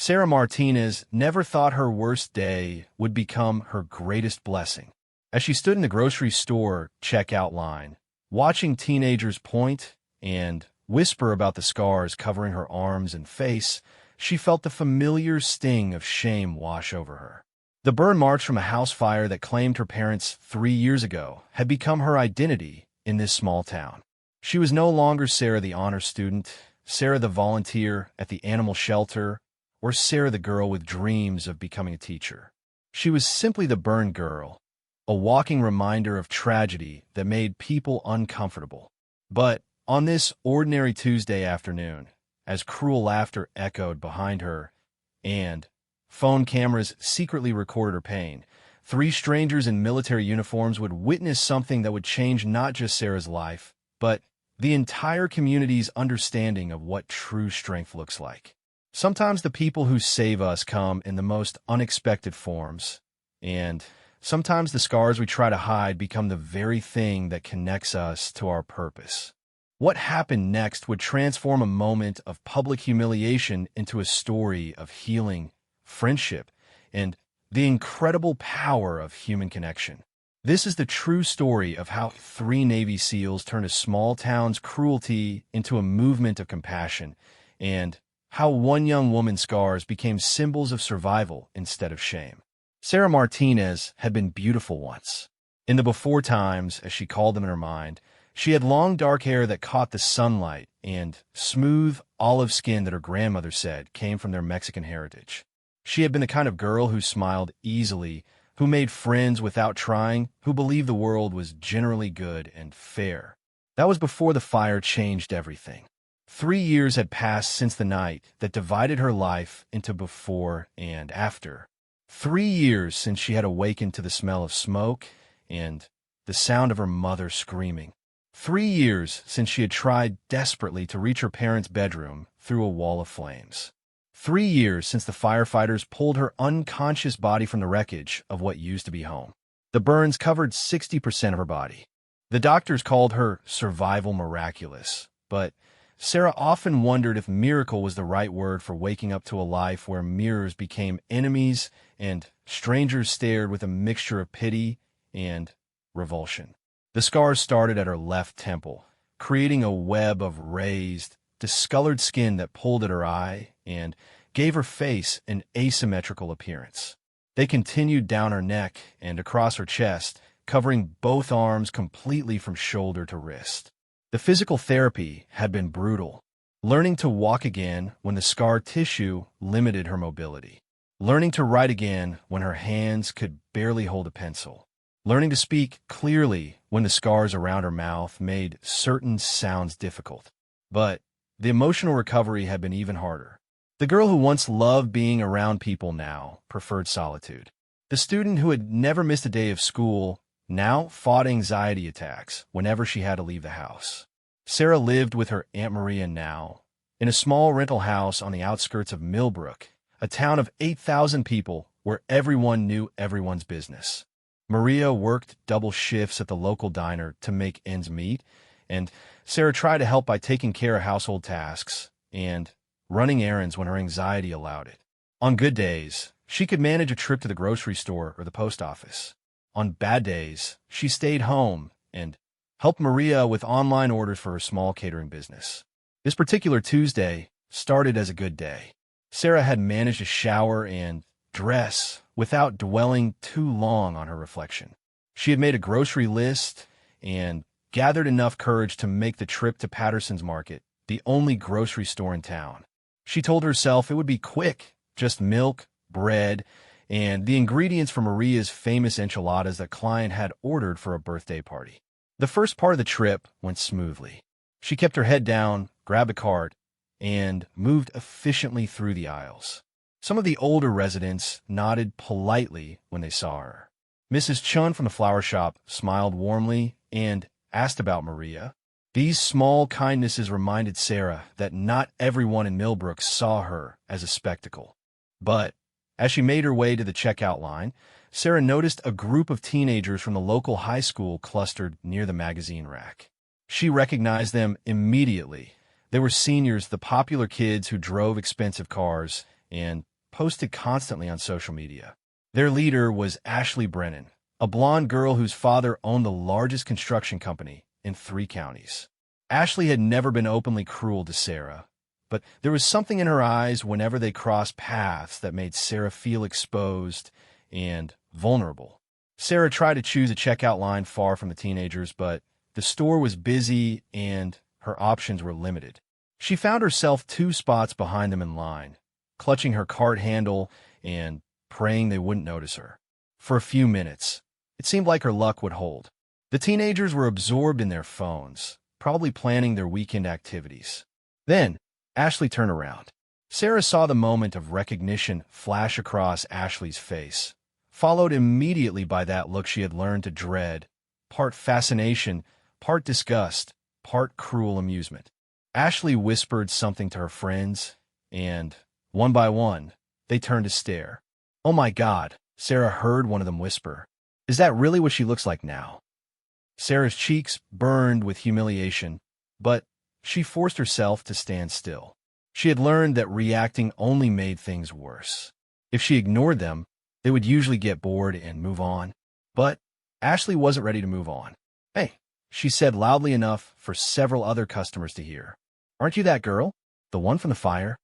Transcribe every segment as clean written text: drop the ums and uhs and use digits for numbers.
Sarah Martinez never thought her worst day would become her greatest blessing. As she stood in the grocery store checkout line, watching teenagers point and whisper about the scars covering her arms and face, she felt the familiar sting of shame wash over her. The burn marks from a house fire that claimed her parents 3 years ago had become her identity in this small town. She was no longer Sarah the honor student, Sarah the volunteer at the animal shelter, or Sarah the girl with dreams of becoming a teacher. She was simply the burned girl, a walking reminder of tragedy that made people uncomfortable. But on this ordinary Tuesday afternoon, as cruel laughter echoed behind her and phone cameras secretly recorded her pain, three strangers in military uniforms would witness something that would change not just Sarah's life, but the entire community's understanding of what true strength looks like. Sometimes the people who save us come in the most unexpected forms, and sometimes the scars we try to hide become the very thing that connects us to our purpose. What happened next would transform a moment of public humiliation into a story of healing, friendship, and the incredible power of human connection. This is the true story of how three Navy SEALs turned a small town's cruelty into a movement of compassion, and how one young woman's scars became symbols of survival instead of shame. Sarah Martinez had been beautiful once. In the before times, as she called them in her mind, she had long dark hair that caught the sunlight and smooth olive skin that her grandmother said came from their Mexican heritage. She had been the kind of girl who smiled easily, who made friends without trying, who believed the world was generally good and fair. That was before the fire changed everything. 3 years had passed since the night that divided her life into before and after. 3 years since she had awakened to the smell of smoke and the sound of her mother screaming. 3 years since she had tried desperately to reach her parents' bedroom through a wall of flames. 3 years since the firefighters pulled her unconscious body from the wreckage of what used to be home. The burns covered 60% of her body. The doctors called her survival miraculous, but Sarah often wondered if miracle was the right word for waking up to a life where mirrors became enemies and strangers stared with a mixture of pity and revulsion. The scars started at her left temple, creating a web of raised, discolored skin that pulled at her eye and gave her face an asymmetrical appearance. They continued down her neck and across her chest, covering both arms completely from shoulder to wrist. The physical therapy had been brutal, learning to walk again when the scar tissue limited her mobility, learning to write again when her hands could barely hold a pencil, learning to speak clearly when the scars around her mouth made certain sounds difficult. But the emotional recovery had been even harder. The girl who once loved being around people now preferred solitude. The student who had never missed a day of school now fought anxiety attacks whenever she had to leave the house. Sarah lived with her Aunt Maria now, in a small rental house on the outskirts of Millbrook, a town of 8,000 people where everyone knew everyone's business. Maria worked double shifts at the local diner to make ends meet, and Sarah tried to help by taking care of household tasks and running errands when her anxiety allowed it. On good days, she could manage a trip to the grocery store or the post office. On bad days, she stayed home and helped Maria with online orders for her small catering business. This particular Tuesday started as a good day. Sarah had managed to shower and dress without dwelling too long on her reflection. She had made a grocery list and gathered enough courage to make the trip to Patterson's Market, the only grocery store in town. She told herself it would be quick, just milk, bread, and the ingredients for Maria's famous enchiladas that client had ordered for a birthday party. The first part of the trip went smoothly. She kept her head down, grabbed a cart, and moved efficiently through the aisles. Some of the older residents nodded politely when they saw her. Mrs. Chun from the flower shop smiled warmly and asked about Maria. These small kindnesses reminded Sarah that not everyone in Millbrook saw her as a spectacle. But as she made her way to the checkout line, Sarah noticed a group of teenagers from the local high school clustered near the magazine rack. She recognized them immediately. They were seniors, the popular kids who drove expensive cars, and posted constantly on social media. Their leader was Ashley Brennan, a blonde girl whose father owned the largest construction company in 3 counties. Ashley had never been openly cruel to Sarah, but there was something in her eyes whenever they crossed paths that made Sarah feel exposed and vulnerable. Sarah tried to choose a checkout line far from the teenagers, but the store was busy and her options were limited. She found herself 2 spots behind them in line, clutching her cart handle and praying they wouldn't notice her. For a few minutes, it seemed like her luck would hold. The teenagers were absorbed in their phones, probably planning their weekend activities. Then, Ashley turned around. Sarah saw the moment of recognition flash across Ashley's face, followed immediately by that look she had learned to dread, part fascination, part disgust, part cruel amusement. Ashley whispered something to her friends, and, one by one, they turned to stare. "Oh my God," Sarah heard one of them whisper. "Is that really what she looks like now?" Sarah's cheeks burned with humiliation, but she forced herself to stand still. She had learned that reacting only made things worse. If she ignored them, they would usually get bored and move on. But Ashley wasn't ready to move on. "Hey," she said loudly enough for several other customers to hear. "Aren't you that girl? The one from the fire?"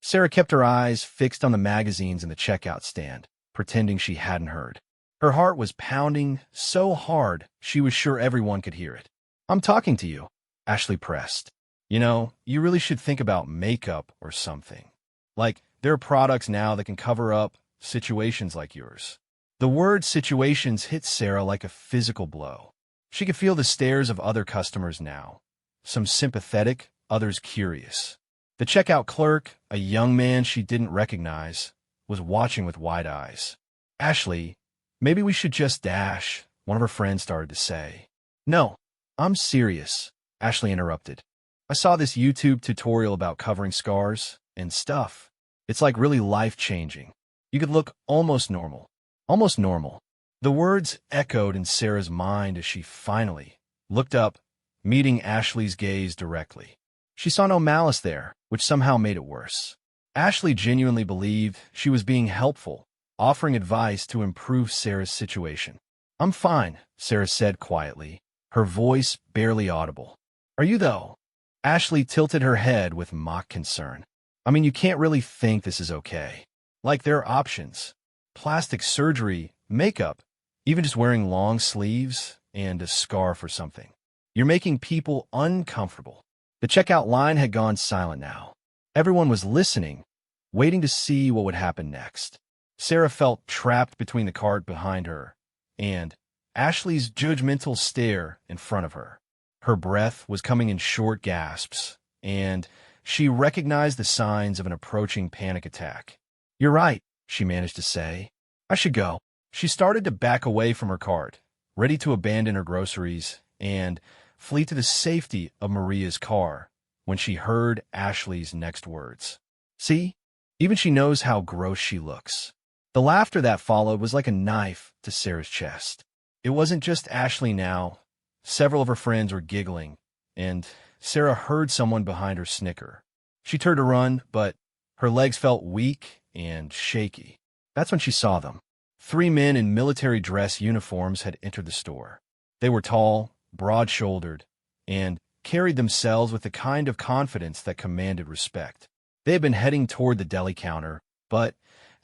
Sarah kept her eyes fixed on the magazines in the checkout stand, pretending she hadn't heard. Her heart was pounding so hard she was sure everyone could hear it. "I'm talking to you," Ashley pressed. "You know, you really should think about makeup or something. Like, there are products now that can cover up situations like yours." The word situations hit Sarah like a physical blow. She could feel the stares of other customers now, some sympathetic, others curious. The checkout clerk, a young man she didn't recognize, was watching with wide eyes. "Ashley, maybe we should just dash," one of her friends started to say. "No, I'm serious," Ashley interrupted. "I saw this YouTube tutorial about covering scars and stuff. It's like really life-changing. You could look almost normal." Almost normal. The words echoed in Sarah's mind as she finally looked up, meeting Ashley's gaze directly. She saw no malice there, which somehow made it worse. Ashley genuinely believed she was being helpful, offering advice to improve Sarah's situation. "I'm fine," Sarah said quietly, her voice barely audible. "Are you, though?" Ashley tilted her head with mock concern. "I mean, you can't really think this is okay. Like, there are options. Plastic surgery, makeup, even just wearing long sleeves and a scarf or something. You're making people uncomfortable." The checkout line had gone silent now. Everyone was listening, waiting to see what would happen next. Sarah felt trapped between the cart behind her and Ashley's judgmental stare in front of her. Her breath was coming in short gasps, and she recognized the signs of an approaching panic attack. "You're right," she managed to say. "I should go." She started to back away from her cart, ready to abandon her groceries and flee to the safety of Maria's car, when she heard Ashley's next words. "See? Even she knows how gross she looks." The laughter that followed was like a knife to Sarah's chest. It wasn't just Ashley now. Several of her friends were giggling, and Sarah heard someone behind her snicker. She turned to run, but her legs felt weak and shaky. That's when she saw them. 3 men in military dress uniforms had entered the store. They were tall, broad-shouldered, and carried themselves with the kind of confidence that commanded respect. They had been heading toward the deli counter, but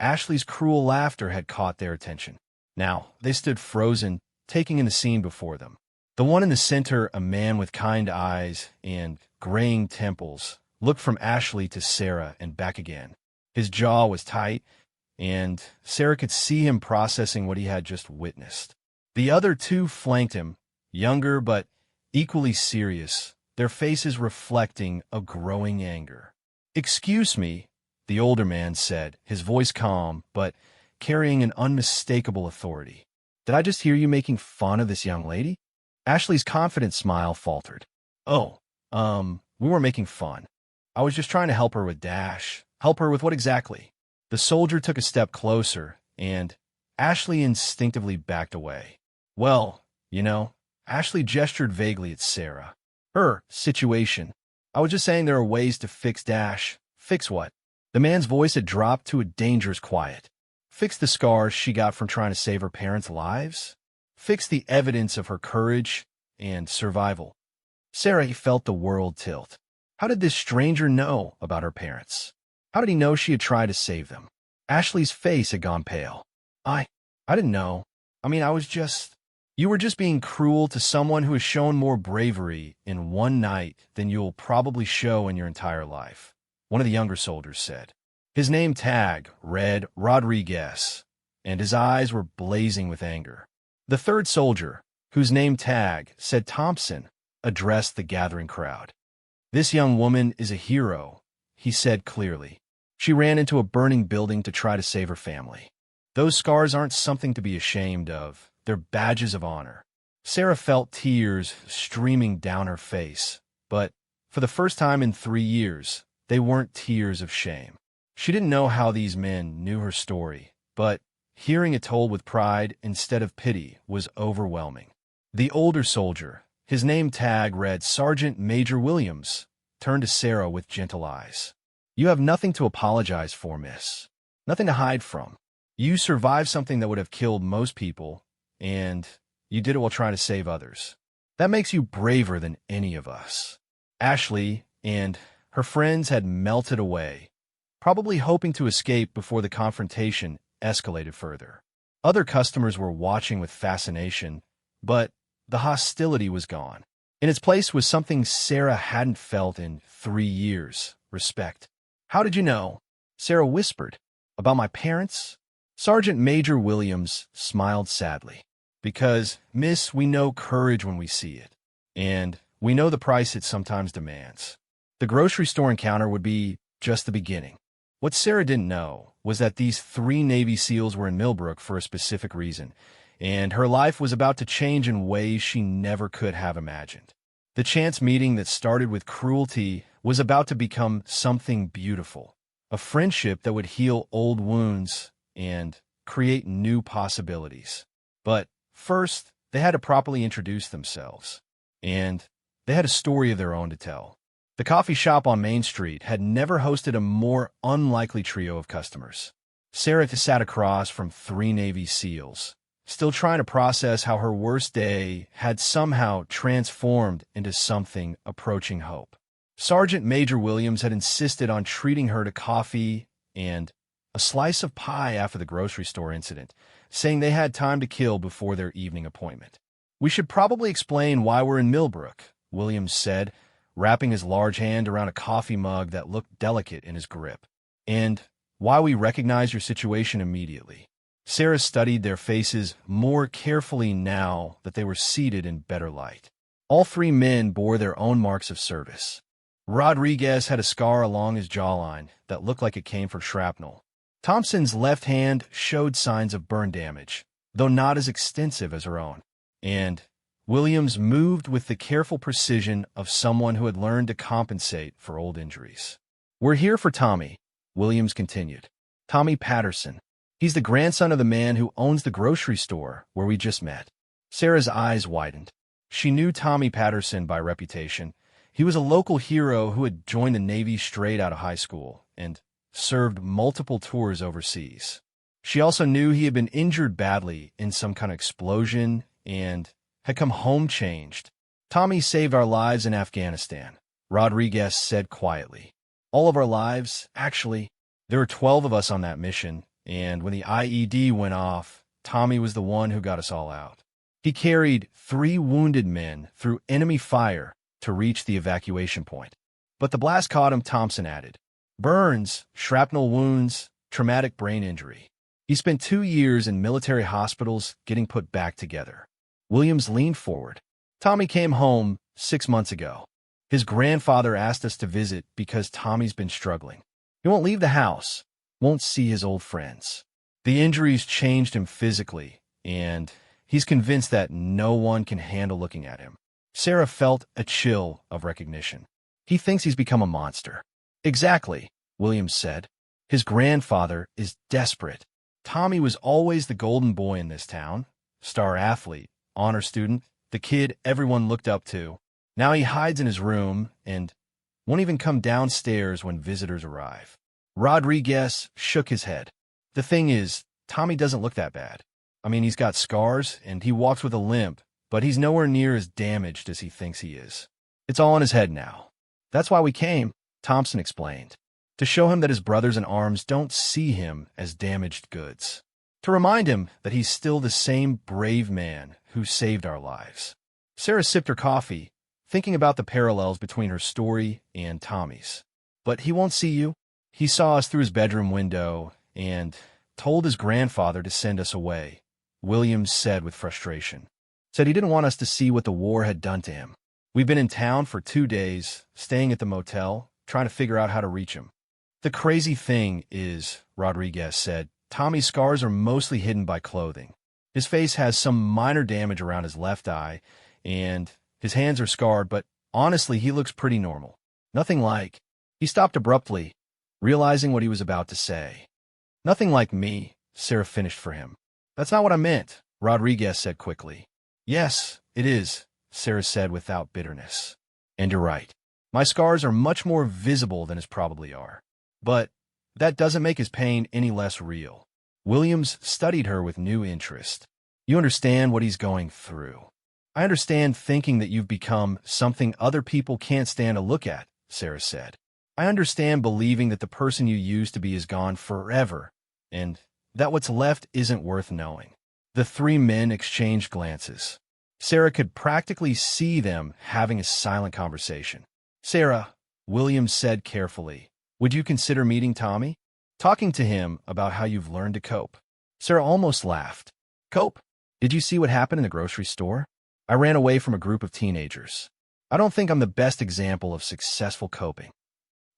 Ashley's cruel laughter had caught their attention. Now, they stood frozen, taking in the scene before them. The one in the center, a man with kind eyes and graying temples, looked from Ashley to Sarah and back again. His jaw was tight, and Sarah could see him processing what he had just witnessed. The other 2 flanked him, younger but equally serious, their faces reflecting a growing anger. "Excuse me," the older man said, his voice calm but carrying an unmistakable authority. "Did I just hear you making fun of this young lady?" Ashley's confident smile faltered. "Oh, we weren't making fun. I was just trying to help her with Dash." "Help her with what exactly?" The soldier took a step closer, and Ashley instinctively backed away. "Well, you know," Ashley gestured vaguely at Sarah. "Her situation. I was just saying there are ways to fix Dash." "Fix what?" The man's voice had dropped to a dangerous quiet. Fix the scars she got from trying to save her parents' lives? Fix the evidence of her courage and survival. Sarah felt the world tilt. How did this stranger know about her parents? How did he know she had tried to save them? Ashley's face had gone pale. I didn't know. I was just... You were just being cruel to someone who has shown more bravery in one night than you'll probably show in your entire life, one of the younger soldiers said. His name tag read Rodriguez, and his eyes were blazing with anger. The third soldier, whose name tag said Thompson, addressed the gathering crowd. This young woman is a hero, he said clearly. She ran into a burning building to try to save her family. Those scars aren't something to be ashamed of. They're badges of honor. Sarah felt tears streaming down her face, but for the first time in 3 years, they weren't tears of shame. She didn't know how these men knew her story, but hearing it told with pride instead of pity was overwhelming. The older soldier, his name tag read Sergeant Major Williams, turned to Sarah with gentle eyes. You have nothing to apologize for, miss. Nothing to hide from. You survived something that would have killed most people, and you did it while trying to save others. That makes you braver than any of us. Ashley and her friends had melted away, probably hoping to escape before the confrontation escalated further. Other customers were watching with fascination, but the hostility was gone. In its place was something Sarah hadn't felt in 3 years: respect. How did you know? Sarah whispered. About my parents? Sergeant Major Williams smiled sadly. Because, miss, we know courage when we see it, and we know the price it sometimes demands. The grocery store encounter would be just the beginning. What Sarah didn't know was that these 3 Navy SEALs were in Millbrook for a specific reason, and her life was about to change in ways she never could have imagined. The chance meeting that started with cruelty was about to become something beautiful, a friendship that would heal old wounds and create new possibilities. But first, they had to properly introduce themselves, and they had a story of their own to tell. The coffee shop on Main Street had never hosted a more unlikely trio of customers. Sarah sat across from 3 Navy SEALs, still trying to process how her worst day had somehow transformed into something approaching hope. Sergeant Major Williams had insisted on treating her to coffee and a slice of pie after the grocery store incident, saying they had time to kill before their evening appointment. We should probably explain why we're in Millbrook, Williams said, wrapping his large hand around a coffee mug that looked delicate in his grip, and why we recognize your situation immediately. Sarah studied their faces more carefully now that they were seated in better light. All 3 men bore their own marks of service. Rodriguez had a scar along his jawline that looked like it came from shrapnel. Thompson's left hand showed signs of burn damage, though not as extensive as her own, and Williams moved with the careful precision of someone who had learned to compensate for old injuries. We're here for Tommy, Williams continued. Tommy Patterson. He's the grandson of the man who owns the grocery store where we just met. Sarah's eyes widened. She knew Tommy Patterson by reputation. He was a local hero who had joined the Navy straight out of high school and served multiple tours overseas. She also knew he had been injured badly in some kind of explosion and had come home changed. Tommy saved our lives in Afghanistan, Rodriguez said quietly. All of our lives, actually. There were 12 of us on that mission, and when the IED went off, Tommy was the one who got us all out. He carried 3 wounded men through enemy fire to reach the evacuation point. But the blast caught him, Thompson added. Burns, shrapnel wounds, traumatic brain injury. He spent 2 years in military hospitals getting put back together. Williams leaned forward. Tommy came home 6 months ago. His grandfather asked us to visit because Tommy's been struggling. He won't leave the house, won't see his old friends. The injuries changed him physically, and he's convinced that no one can handle looking at him. Sarah felt a chill of recognition. He thinks he's become a monster. Exactly, Williams said. His grandfather is desperate. Tommy was always the golden boy in this town, star athlete, honor student, the kid everyone looked up to. Now he hides in his room and won't even come downstairs when visitors arrive. Rodriguez shook his head. The thing is, Tommy doesn't look that bad. I mean, he's got scars, and he walks with a limp, but he's nowhere near as damaged as he thinks he is. It's all in his head now. That's why we came, Thompson explained. To show him that his brothers in arms don't see him as damaged goods. To remind him that he's still the same brave man who saved our lives. Sarah sipped her coffee, thinking about the parallels between her story and Tommy's. But he won't see you. He saw us through his bedroom window and told his grandfather to send us away, Williams said with frustration. Said he didn't want us to see what the war had done to him. We've been in town for 2 days, staying at the motel, trying to figure out how to reach him. The crazy thing is, Rodriguez said, Tommy's scars are mostly hidden by clothing. His face has some minor damage around his left eye, and his hands are scarred, but honestly, he looks pretty normal. Nothing like... He stopped abruptly, realizing what he was about to say. Nothing like me, Sarah finished for him. That's not what I meant, Rodriguez said quickly. Yes, it is, Sarah said without bitterness. And you're right. My scars are much more visible than his probably are. But that doesn't make his pain any less real. Williams studied her with new interest. You understand what he's going through. I understand thinking that you've become something other people can't stand to look at, Sarah said. I understand believing that the person you used to be is gone forever, and that what's left isn't worth knowing. The 3 men exchanged glances. Sarah could practically see them having a silent conversation. Sarah, Williams said carefully, would you consider meeting Tommy? Talking to him about how you've learned to cope. Sarah almost laughed. Cope? Did you see what happened in the grocery store? I ran away from a group of teenagers. I don't think I'm the best example of successful coping.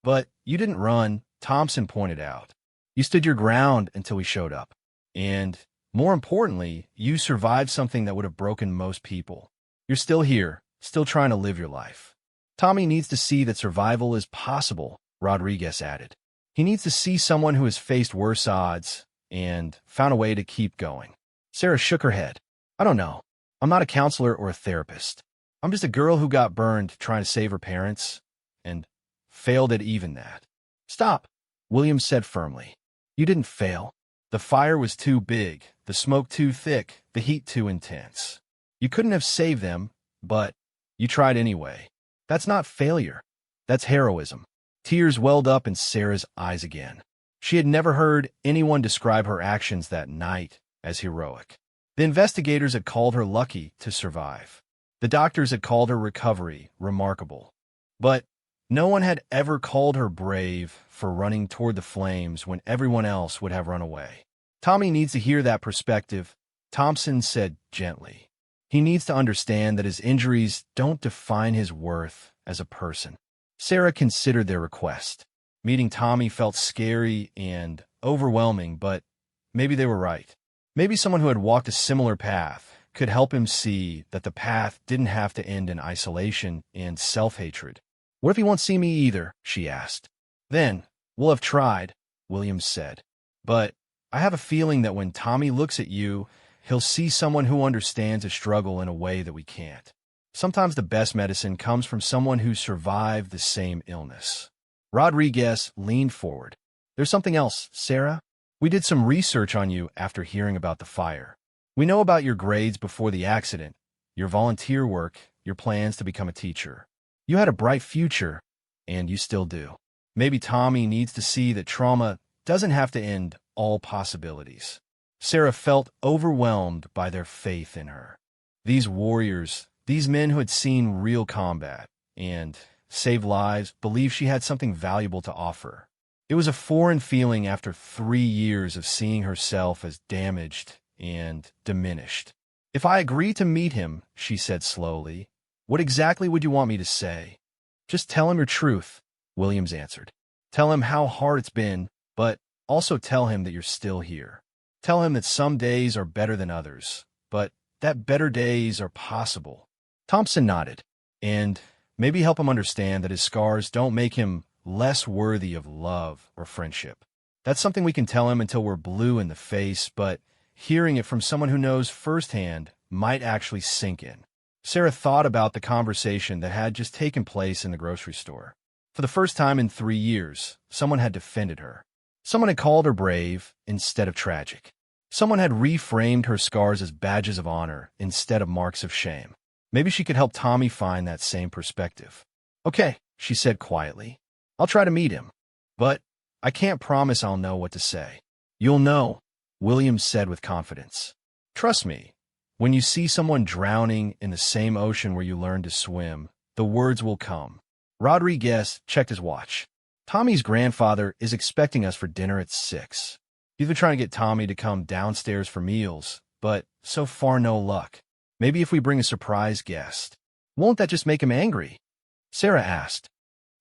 But you didn't run, Thompson pointed out. You stood your ground until we showed up. And, more importantly, you survived something that would have broken most people. You're still here, still trying to live your life. Tommy needs to see that survival is possible, Rodriguez added. He needs to see someone who has faced worse odds and found a way to keep going. Sarah shook her head. I don't know. I'm not a counselor or a therapist. I'm just a girl who got burned trying to save her parents and failed at even that. Stop, Williams said firmly. You didn't fail. The fire was too big, the smoke too thick, the heat too intense. You couldn't have saved them, but you tried anyway. That's not failure. That's heroism. Tears welled up in Sarah's eyes again. She had never heard anyone describe her actions that night as heroic. The investigators had called her lucky to survive. The doctors had called her recovery remarkable. But no one had ever called her brave for running toward the flames when everyone else would have run away. Tommy needs to hear that perspective, Thompson said gently. He needs to understand that his injuries don't define his worth as a person. Sarah considered their request. Meeting Tommy felt scary and overwhelming, but maybe they were right. Maybe someone who had walked a similar path could help him see that the path didn't have to end in isolation and self-hatred. What if he won't see me either? She asked. Then, we'll have tried, Williams said. But I have a feeling that when Tommy looks at you, he'll see someone who understands a struggle in a way that we can't. Sometimes the best medicine comes from someone who survived the same illness. Rodriguez leaned forward. There's something else, Sarah. We did some research on you after hearing about the fire. We know about your grades before the accident, your volunteer work, your plans to become a teacher. You had a bright future, and you still do. Maybe Tommy needs to see that trauma doesn't have to end all possibilities. Sarah felt overwhelmed by their faith in her. These warriors, these men who had seen real combat and saved lives, believed she had something valuable to offer. It was a foreign feeling after 3 years of seeing herself as damaged and diminished. If I agree to meet him, she said slowly, what exactly would you want me to say? Just tell him your truth, Williams answered. Tell him how hard it's been, but also tell him that you're still here. Tell him that some days are better than others, but that better days are possible. Thompson nodded, and maybe help him understand that his scars don't make him less worthy of love or friendship. That's something we can tell him until we're blue in the face, but hearing it from someone who knows firsthand might actually sink in. Sarah thought about the conversation that had just taken place in the grocery store. For the first time in 3 years, someone had defended her. Someone had called her brave instead of tragic. Someone had reframed her scars as badges of honor instead of marks of shame. Maybe she could help Tommy find that same perspective. Okay, she said quietly. I'll try to meet him. But I can't promise I'll know what to say. You'll know, William said with confidence. Trust me, when you see someone drowning in the same ocean where you learned to swim, the words will come. Rodriguez checked his watch. Tommy's grandfather is expecting us for dinner at 6. He's been trying to get Tommy to come downstairs for meals, but so far no luck. Maybe if we bring a surprise guest. Won't that just make him angry? Sarah asked.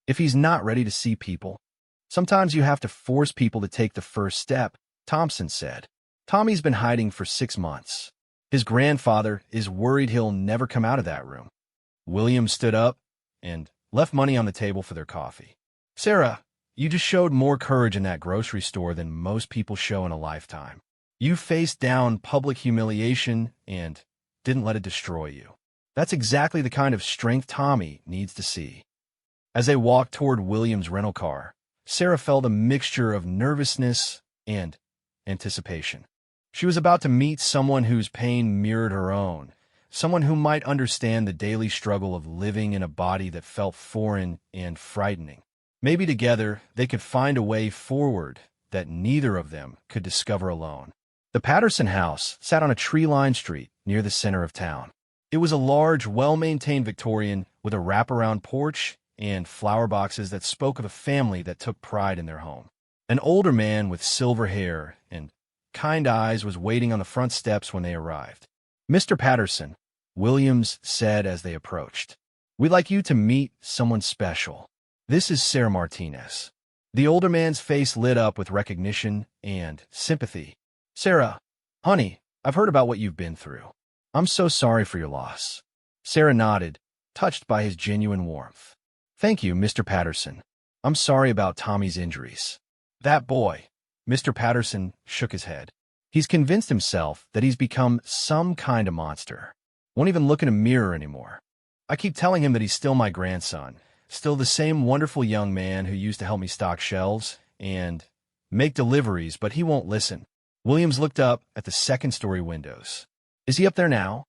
If he's not ready to see people. Sometimes you have to force people to take the first step, Thompson said. Tommy's been hiding for 6 months. His grandfather is worried he'll never come out of that room. William stood up and left money on the table for their coffee. Sarah, you just showed more courage in that grocery store than most people show in a lifetime. You faced down public humiliation and didn't let it destroy you. That's exactly the kind of strength Tommy needs to see. As they walked toward William's rental car, Sarah felt a mixture of nervousness and anticipation. She was about to meet someone whose pain mirrored her own, someone who might understand the daily struggle of living in a body that felt foreign and frightening. Maybe together they could find a way forward that neither of them could discover alone. The Patterson house sat on a tree-lined street near the center of town. It was a large, well-maintained Victorian with a wraparound porch and flower boxes that spoke of a family that took pride in their home. An older man with silver hair and kind eyes was waiting on the front steps when they arrived. Mr. Patterson, Williams said as they approached. We'd like you to meet someone special. This is Sarah Martinez. The older man's face lit up with recognition and sympathy. Sarah, honey, I've heard about what you've been through. I'm so sorry for your loss. Sarah nodded, touched by his genuine warmth. Thank you, Mr. Patterson. I'm sorry about Tommy's injuries. That boy, Mr. Patterson shook his head. He's convinced himself that he's become some kind of monster. Won't even look in a mirror anymore. I keep telling him that he's still my grandson, still the same wonderful young man who used to help me stock shelves and make deliveries, but he won't listen. Williams looked up at the second-story windows. Is he up there now?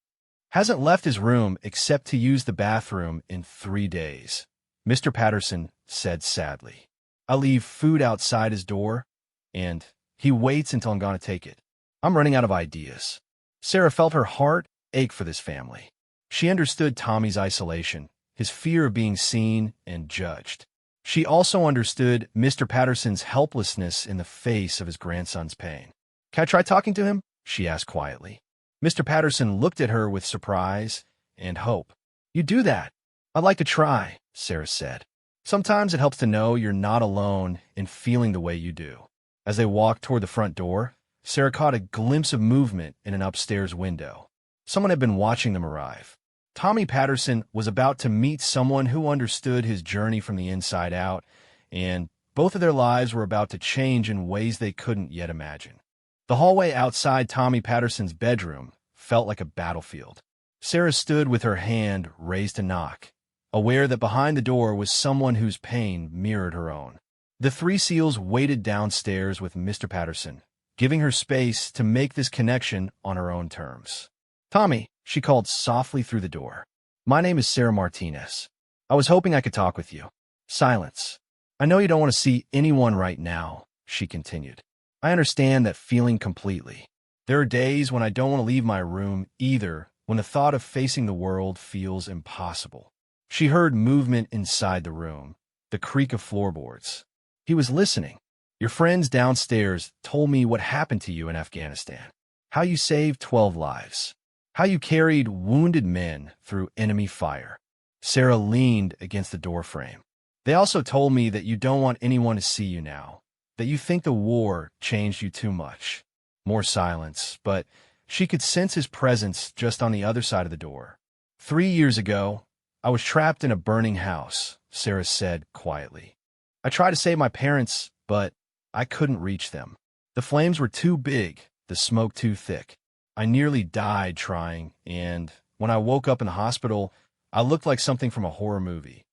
Hasn't left his room except to use the bathroom in 3 days, Mr. Patterson said sadly. I leave food outside his door, and he waits until I'm going to take it. I'm running out of ideas. Sarah felt her heart ache for this family. She understood Tommy's isolation, his fear of being seen and judged. She also understood Mr. Patterson's helplessness in the face of his grandson's pain. Can I try talking to him? She asked quietly. Mr. Patterson looked at her with surprise and hope. You do that? I'd like to try, Sarah said. Sometimes it helps to know you're not alone in feeling the way you do. As they walked toward the front door, Sarah caught a glimpse of movement in an upstairs window. Someone had been watching them arrive. Tommy Patterson was about to meet someone who understood his journey from the inside out, and both of their lives were about to change in ways they couldn't yet imagine. The hallway outside Tommy Patterson's bedroom felt like a battlefield. Sarah stood with her hand raised to knock, aware that behind the door was someone whose pain mirrored her own. The three seals waited downstairs with Mr. Patterson, giving her space to make this connection on her own terms. Tommy, she called softly through the door. My name is Sarah Martinez. I was hoping I could talk with you. Silence. I know you don't want to see anyone right now, she continued. I understand that feeling completely. There are days when I don't want to leave my room either, when the thought of facing the world feels impossible. She heard movement inside the room, the creak of floorboards. He was listening. Your friends downstairs told me what happened to you in Afghanistan, how you saved 12 lives, how you carried wounded men through enemy fire. Sarah leaned against the doorframe. They also told me that you don't want anyone to see you now, that you think the war changed you too much. More silence, but she could sense his presence just on the other side of the door. 3 years ago, I was trapped in a burning house, Sarah said quietly. I tried to save my parents, but I couldn't reach them. The flames were too big, the smoke too thick. I nearly died trying, and when I woke up in the hospital, I looked like something from a horror movie.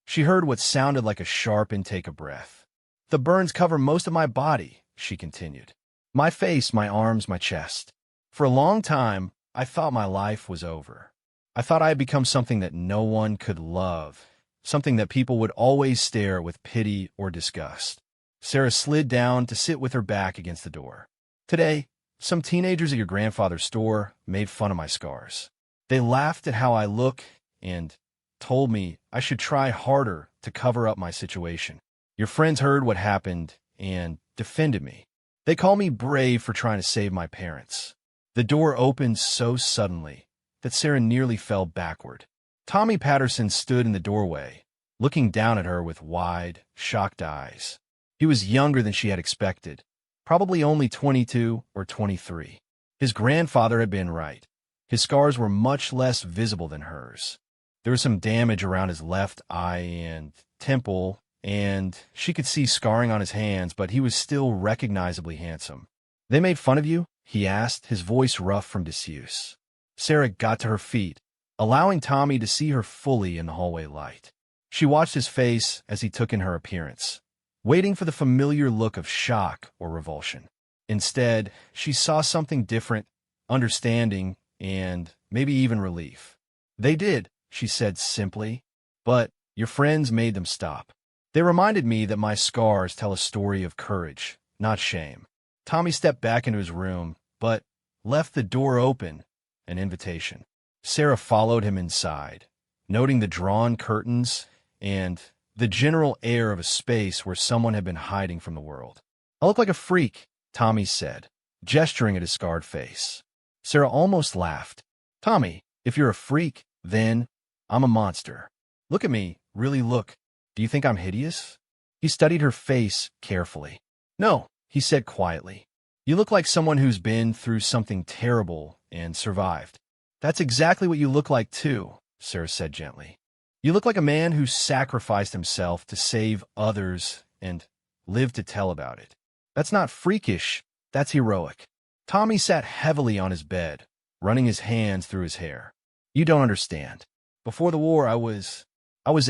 She heard what sounded like a sharp intake of breath. The burns cover most of my body, she continued. My face, my arms, my chest. For a long time, I thought my life was over. I thought I had become something that no one could love, something that people would always stare at with pity or disgust. Sarah slid down to sit with her back against the door. Today, some teenagers at your grandfather's store made fun of my scars. They laughed at how I look and told me I should try harder to cover up my situation. Your friends heard what happened and defended me. They call me brave for trying to save my parents. The door opened so suddenly that Sarah nearly fell backward. Tommy Patterson stood in the doorway, looking down at her with wide, shocked eyes. He was younger than she had expected, probably only 22 or 23. His grandfather had been right. His scars were much less visible than hers. There was some damage around his left eye and temple, and she could see scarring on his hands, but he was still recognizably handsome. "They made fun of you?" he asked, his voice rough from disuse. Sarah got to her feet, allowing Tommy to see her fully in the hallway light. She watched his face as he took in her appearance, waiting for the familiar look of shock or revulsion. Instead, she saw something different, understanding, and maybe even relief. "They did," she said simply, "but your friends made them stop. They reminded me that my scars tell a story of courage, not shame." Tommy stepped back into his room, but left the door open, an invitation. Sarah followed him inside, noting the drawn curtains and the general air of a space where someone had been hiding from the world. "I look like a freak," Tommy said, gesturing at his scarred face. Sarah almost laughed. "Tommy, if you're a freak, then I'm a monster. Look at me, really look. Do you think I'm hideous?" He studied her face carefully. "No," he said quietly. "You look like someone who's been through something terrible and survived." "That's exactly what you look like too," Sarah said gently. "You look like a man who sacrificed himself to save others and lived to tell about it. That's not freakish, that's heroic." Tommy sat heavily on his bed, running his hands through his hair. "You don't understand. Before the war, I was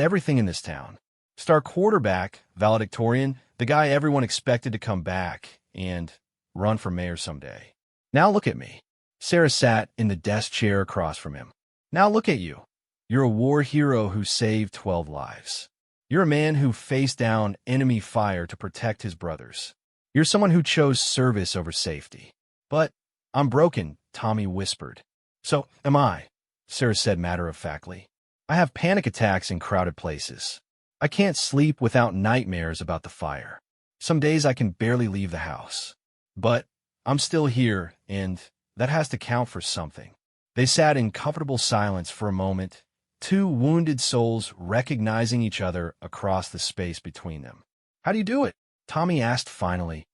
everything in this town. Star quarterback, valedictorian, the guy everyone expected to come back and run for mayor someday. Now look at me." Sarah sat in the desk chair across from him. "Now look at you. You're a war hero who saved 12 lives. You're a man who faced down enemy fire to protect his brothers. You're someone who chose service over safety." "But I'm broken," Tommy whispered. "So am I," Sarah said matter-of-factly. "I have panic attacks in crowded places. I can't sleep without nightmares about the fire. Some days I can barely leave the house. But I'm still here, and that has to count for something." They sat in comfortable silence for a moment, two wounded souls recognizing each other across the space between them. "How do you do it?" Tommy asked finally.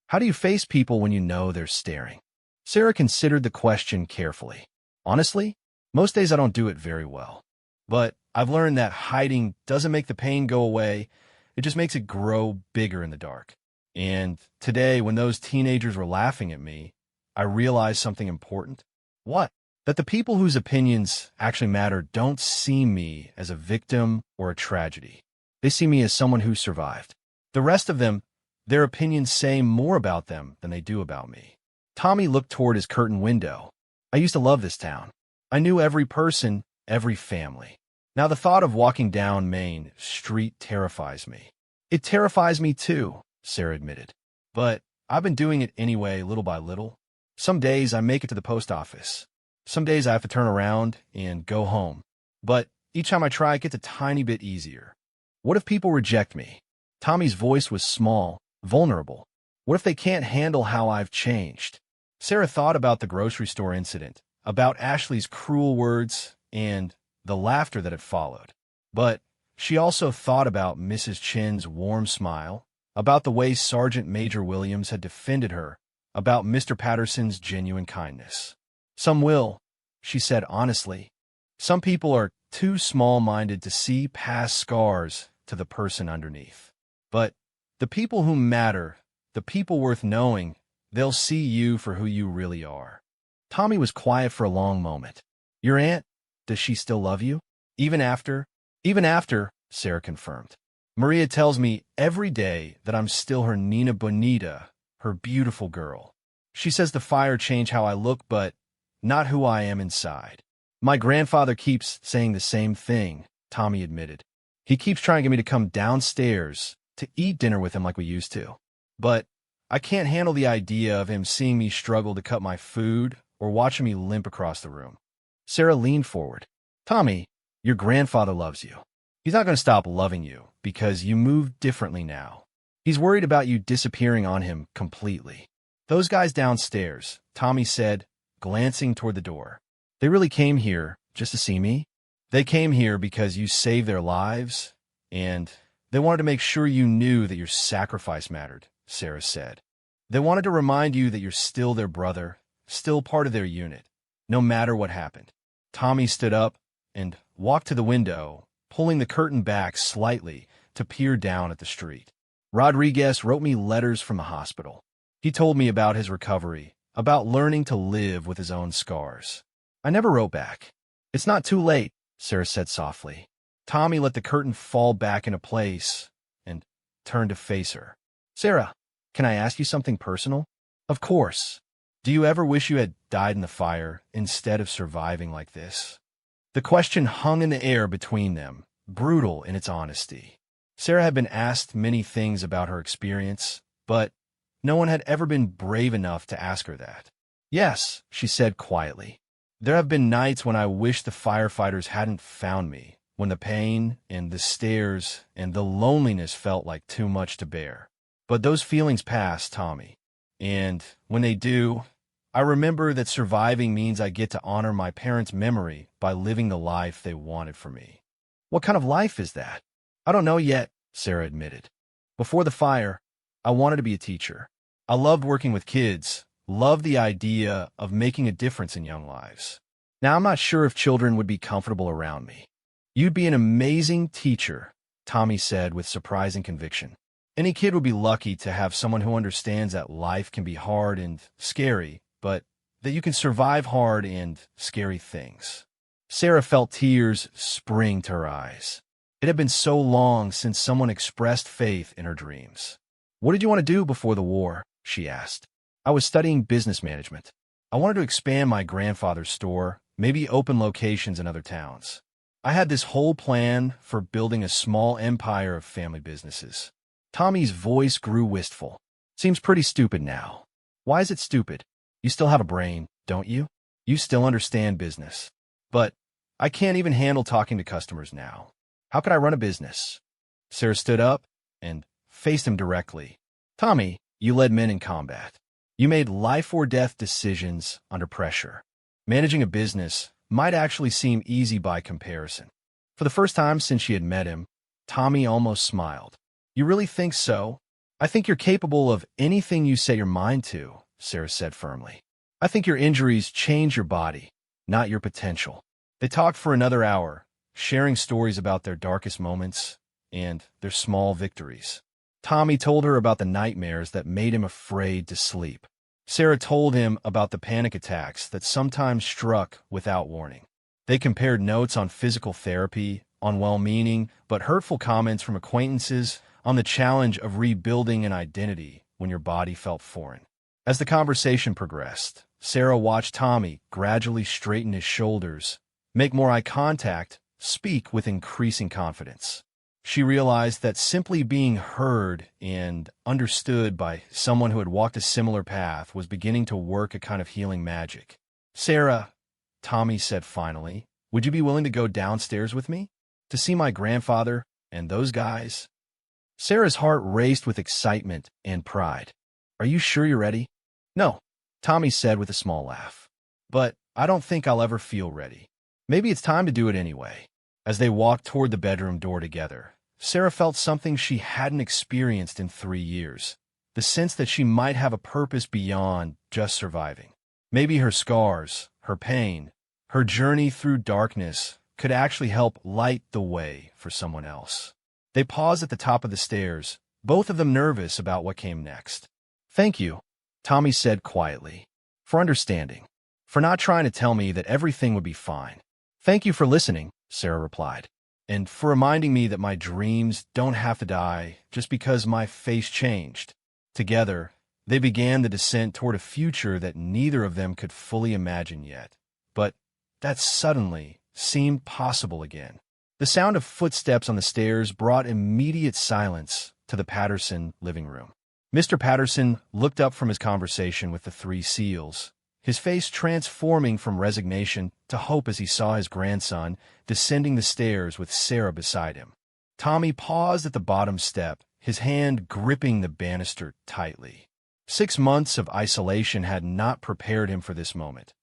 "How do you face people when you know they're staring?" Sarah considered the question carefully. "Honestly, most days I don't do it very well. But I've learned that hiding doesn't make the pain go away, it just makes it grow bigger in the dark. And today, when those teenagers were laughing at me, I realized something important." "What?" "That the people whose opinions actually matter don't see me as a victim or a tragedy. They see me as someone who survived. The rest of them, their opinions say more about them than they do about me." Tommy looked toward his curtain window. "I used to love this town. I knew every person, every family. Now the thought of walking down Main Street terrifies me." "It terrifies me too," Sarah admitted. "But I've been doing it anyway, little by little. Some days I make it to the post office. Some days I have to turn around and go home. But each time I try, it gets a tiny bit easier. What if people reject me?" Tommy's voice was small, vulnerable. "What if they can't handle how I've changed?" Sarah thought about the grocery store incident, about Ashley's cruel words, and the laughter that had followed. But she also thought about Mrs. Chin's warm smile, about the way Sergeant Major Williams had defended her, about Mr. Patterson's genuine kindness. "Some will," she said honestly. "Some people are too small-minded to see past scars to the person underneath. But the people who matter, the people worth knowing, they'll see you for who you really are." Tommy was quiet for a long moment. "Your aunt, does she still love you?" Even after, Sarah confirmed. Maria tells me every day that I'm still her Nina Bonita, her beautiful girl. She says the fire changed how I look, but not who I am inside. My grandfather keeps saying the same thing, Tommy admitted. He keeps trying to get me to come downstairs to eat dinner with him like we used to. But I can't handle the idea of him seeing me struggle to cut my food or watching me limp across the room. Sarah leaned forward. Tommy, your grandfather loves you. He's not going to stop loving you because you move differently now. He's worried about you disappearing on him completely. Those guys downstairs, Tommy said, glancing toward the door. They really came here just to see me? They came here because you saved their lives, and they wanted to make sure you knew that your sacrifice mattered, Sarah said. They wanted to remind you that you're still their brother, still part of their unit, no matter what happened. Tommy stood up and walked to the window, pulling the curtain back slightly to peer down at the street. Rodriguez wrote me letters from the hospital. He told me about his recovery, about learning to live with his own scars. I never wrote back. It's not too late, Sarah said softly. Tommy let the curtain fall back into place and turned to face her. Sarah, can I ask you something personal? Of course. Do you ever wish you had died in the fire instead of surviving like this? The question hung in the air between them, brutal in its honesty. Sarah had been asked many things about her experience, but no one had ever been brave enough to ask her that. Yes, she said quietly. There have been nights when I wish the firefighters hadn't found me, when the pain and the stares and the loneliness felt like too much to bear. But those feelings pass, Tommy. And when they do, I remember that surviving means I get to honor my parents' memory by living the life they wanted for me. What kind of life is that? I don't know yet, Sarah admitted. Before the fire, I wanted to be a teacher. I loved working with kids, loved the idea of making a difference in young lives. Now I'm not sure if children would be comfortable around me. You'd be an amazing teacher, Tommy said with surprising conviction. Any kid would be lucky to have someone who understands that life can be hard and scary, but that you can survive hard and scary things. Sarah felt tears spring to her eyes. It had been so long since someone expressed faith in her dreams. What did you want to do before the war? She asked. I was studying business management. I wanted to expand my grandfather's store, maybe open locations in other towns. I had this whole plan for building a small empire of family businesses. Tommy's voice grew wistful. Seems pretty stupid now. Why is it stupid? You still have a brain, don't you? You still understand business. But I can't even handle talking to customers now. How could I run a business? Sarah stood up and faced him directly. Tommy, you led men in combat. You made life-or-death decisions under pressure. Managing a business might actually seem easy by comparison. For the first time since she had met him, Tommy almost smiled. You really think so? I think you're capable of anything you set your mind to, Sarah said firmly. I think your injuries change your body, not your potential. They talked for another hour, sharing stories about their darkest moments and their small victories. Tommy told her about the nightmares that made him afraid to sleep. Sarah told him about the panic attacks that sometimes struck without warning. They compared notes on physical therapy, on well-meaning but hurtful comments from acquaintances, on the challenge of rebuilding an identity when your body felt foreign. As the conversation progressed, Sarah watched Tommy gradually straighten his shoulders, make more eye contact, speak with increasing confidence. She realized that simply being heard and understood by someone who had walked a similar path was beginning to work a kind of healing magic. Sarah, Tommy said finally, would you be willing to go downstairs with me? To see my grandfather and those guys? Sarah's heart raced with excitement and pride. Are you sure you're ready? No, Tommy said with a small laugh. But I don't think I'll ever feel ready. Maybe it's time to do it anyway. As they walked toward the bedroom door together, Sarah felt something she hadn't experienced in 3 years, the sense that she might have a purpose beyond just surviving. Maybe her scars, her pain, her journey through darkness could actually help light the way for someone else. They paused at the top of the stairs, both of them nervous about what came next. Thank you, Tommy said quietly, for understanding, for not trying to tell me that everything would be fine. Thank you for listening, Sarah replied. and for reminding me that my dreams don't have to die just because my face changed. Together, they began the descent toward a future that neither of them could fully imagine yet, but that suddenly seemed possible again. The sound of footsteps on the stairs brought immediate silence to the Patterson living room. Mr. Patterson looked up from his conversation with the three seals, his face transforming from resignation to hope as he saw his grandson descending the stairs with Sarah beside him. Tommy paused at the bottom step, his hand gripping the banister tightly. 6 months of isolation had not prepared him for this moment.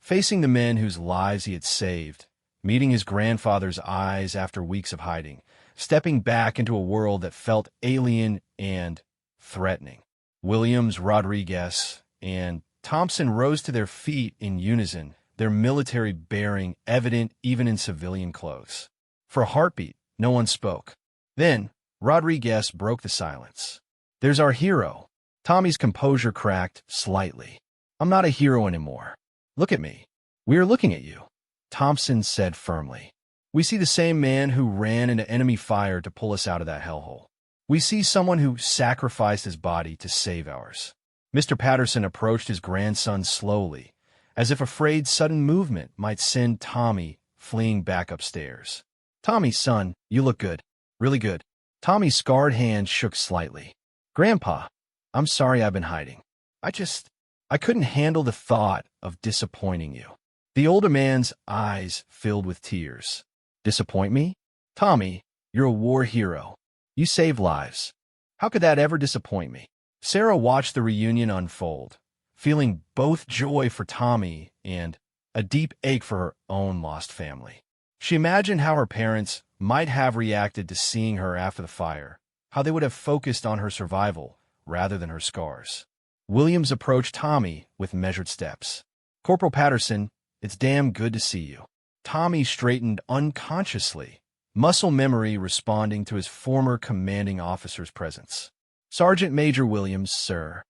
Facing the men whose lives he had saved, meeting his grandfather's eyes after weeks of hiding, stepping back into a world that felt alien and threatening. Williams, Rodriguez, and Thompson rose to their feet in unison, their military bearing evident even in civilian clothes. For a heartbeat, no one spoke. Then, Rodriguez broke the silence. "There's our hero." Tommy's composure cracked slightly. "I'm not a hero anymore. Look at me. We are looking at you," Thompson said firmly. "We see the same man who ran into enemy fire to pull us out of that hellhole. We see someone who sacrificed his body to save ours." Mr. Patterson approached his grandson slowly, as if afraid sudden movement might send Tommy fleeing back upstairs. "Tommy, son, you look good. Really good." Tommy's scarred hand shook slightly. "Grandpa, I'm sorry I've been hiding. I couldn't handle the thought of disappointing you." The older man's eyes filled with tears. "Disappoint me? Tommy, you're a war hero. You saved lives. How could that ever disappoint me?" Sarah watched the reunion unfold, feeling both joy for Tommy and a deep ache for her own lost family. She imagined how her parents might have reacted to seeing her after the fire, how they would have focused on her survival rather than her scars. Williams approached Tommy with measured steps. "Corporal Patterson, it's damn good to see you." Tommy straightened unconsciously, muscle memory responding to his former commanding officer's presence. "Sergeant Major Williams, sir.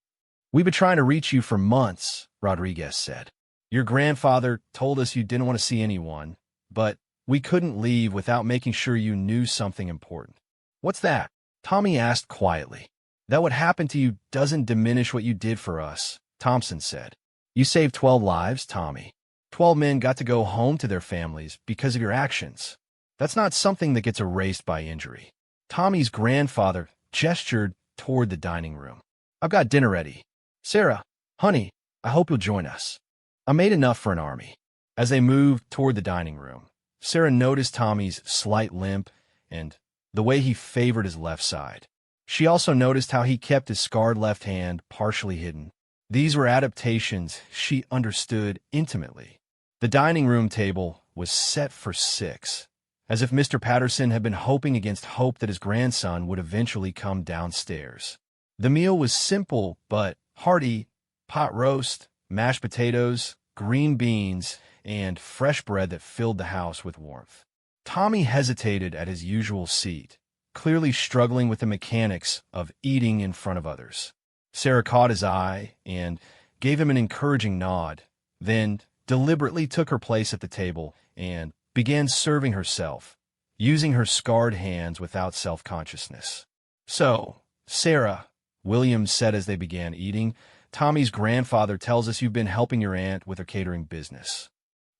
We've been trying to reach you for months," Rodriguez said. "Your grandfather told us you didn't want to see anyone, but we couldn't leave without making sure you knew something important." "What's that?" Tommy asked quietly. "That what happened to you doesn't diminish what you did for us," Thompson said. "You saved 12 lives, Tommy. 12 men got to go home to their families because of your actions. That's not something that gets erased by injury." Tommy's grandfather gestured toward the dining room. "I've got dinner ready. Sarah, honey, I hope you'll join us. I made enough for an army." As they moved toward the dining room, Sarah noticed Tommy's slight limp and the way he favored his left side. She also noticed how he kept his scarred left hand partially hidden. These were adaptations she understood intimately. The dining room table was set for 6, as if Mr. Patterson had been hoping against hope that his grandson would eventually come downstairs. The meal was simple but hearty: pot roast, mashed potatoes, green beans, and fresh bread that filled the house with warmth. Tommy hesitated at his usual seat, clearly struggling with the mechanics of eating in front of others. Sarah caught his eye and gave him an encouraging nod, then deliberately took her place at the table and began serving herself, using her scarred hands without self-consciousness. "So, Sarah," Williams said as they began eating, "Tommy's grandfather tells us you've been helping your aunt with her catering business."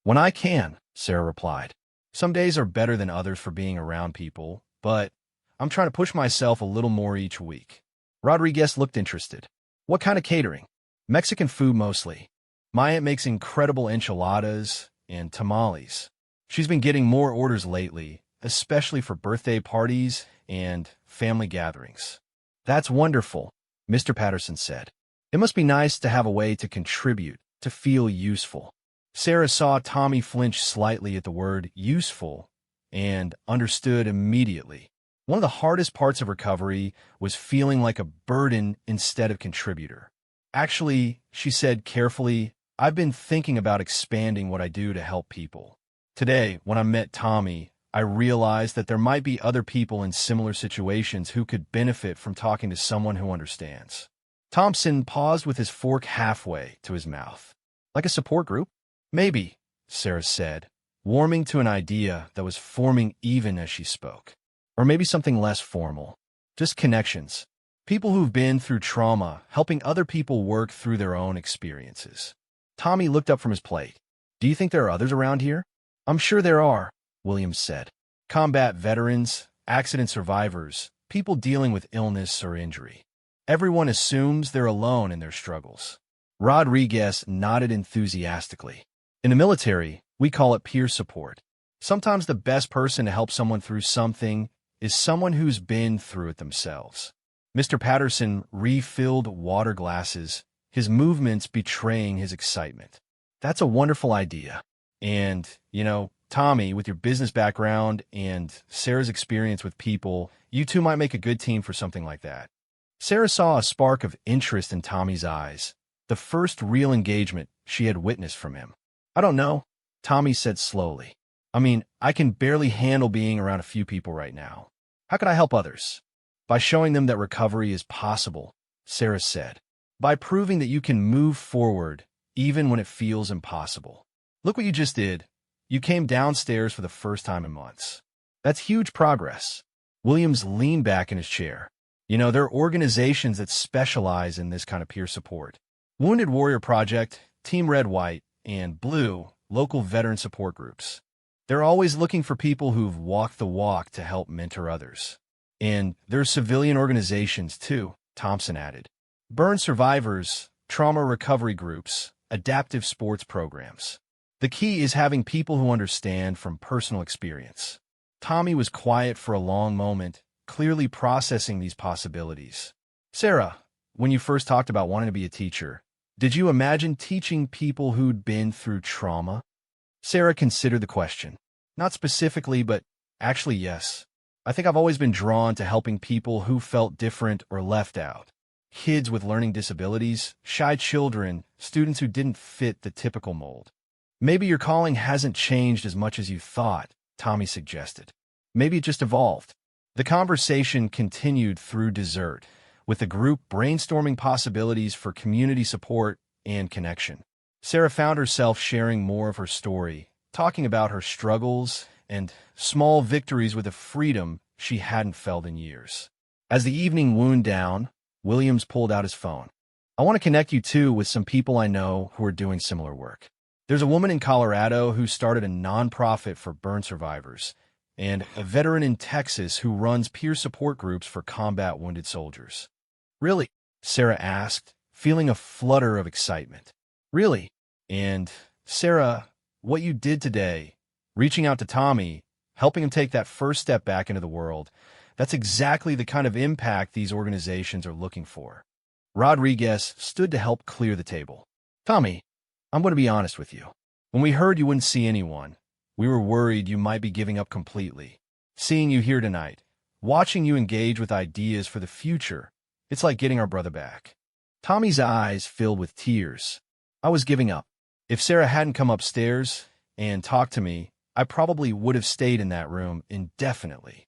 "When I can," Sarah replied. "Some days are better than others for being around people, but I'm trying to push myself a little more each week." Rodriguez looked interested. "What kind of catering?" "Mexican food mostly. My aunt makes incredible enchiladas and tamales. She's been getting more orders lately, especially for birthday parties and family gatherings." "That's wonderful," Mr. Patterson said. "It must be nice to have a way to contribute, to feel useful." Sarah saw Tommy flinch slightly at the word useful and understood immediately. One of the hardest parts of recovery was feeling like a burden instead of contributor. "Actually," she said carefully, "I've been thinking about expanding what I do to help people." Today, when I met Tommy, I realized that there might be other people in similar situations who could benefit from talking to someone who understands. Thompson paused with his fork halfway to his mouth. "Like a support group?" "Maybe," Sarah said, warming to an idea that was forming even as she spoke. Or maybe something less formal. Just connections. People who've been through trauma, helping other people work through their own experiences. Tommy looked up from his plate. Do you think there are others around here? I'm sure there are, Williams said. Combat veterans, accident survivors, people dealing with illness or injury. Everyone assumes they're alone in their struggles. Rodriguez nodded enthusiastically. In the military, we call it peer support. Sometimes the best person to help someone through something is someone who's been through it themselves. Mr. Patterson refilled water glasses, his movements betraying his excitement. That's a wonderful idea. And, Tommy, with your business background and Sarah's experience with people, you two might make a good team for something like that. Sarah saw a spark of interest in Tommy's eyes, the first real engagement she had witnessed from him. I don't know, Tommy said slowly. I can barely handle being around a few people right now. How can I help others? By showing them that recovery is possible, Sarah said. By proving that you can move forward even when it feels impossible. Look what you just did. You came downstairs for the first time in months. That's huge progress. Williams leaned back in his chair. There are organizations that specialize in this kind of peer support. Wounded Warrior Project, Team Red, White, and Blue, local veteran support groups. They're always looking for people who've walked the walk to help mentor others. And there are civilian organizations, too, Thompson added. Burn survivors, trauma recovery groups, adaptive sports programs. The key is having people who understand from personal experience. Tommy was quiet for a long moment, clearly processing these possibilities. Sarah, when you first talked about wanting to be a teacher, did you imagine teaching people who'd been through trauma? Sarah considered the question. Not specifically, but actually yes. I think I've always been drawn to helping people who felt different or left out. Kids with learning disabilities, shy children, students who didn't fit the typical mold. Maybe your calling hasn't changed as much as you thought, Tommy suggested. Maybe it just evolved. The conversation continued through dessert, with the group brainstorming possibilities for community support and connection. Sarah found herself sharing more of her story, talking about her struggles and small victories with a freedom she hadn't felt in years. As the evening wound down, Williams pulled out his phone. I want to connect you, too, with some people I know who are doing similar work. There's a woman in Colorado who started a nonprofit for burn survivors, and a veteran in Texas who runs peer support groups for combat wounded soldiers. Really? Sarah asked, feeling a flutter of excitement. Really? And, Sarah, what you did today, reaching out to Tommy, helping him take that first step back into the world, that's exactly the kind of impact these organizations are looking for. Rodriguez stood to help clear the table. Tommy, I'm going to be honest with you. When we heard you wouldn't see anyone, we were worried you might be giving up completely. Seeing you here tonight, watching you engage with ideas for the future, it's like getting our brother back. Tommy's eyes filled with tears. I was giving up. If Sarah hadn't come upstairs and talked to me, I probably would have stayed in that room indefinitely.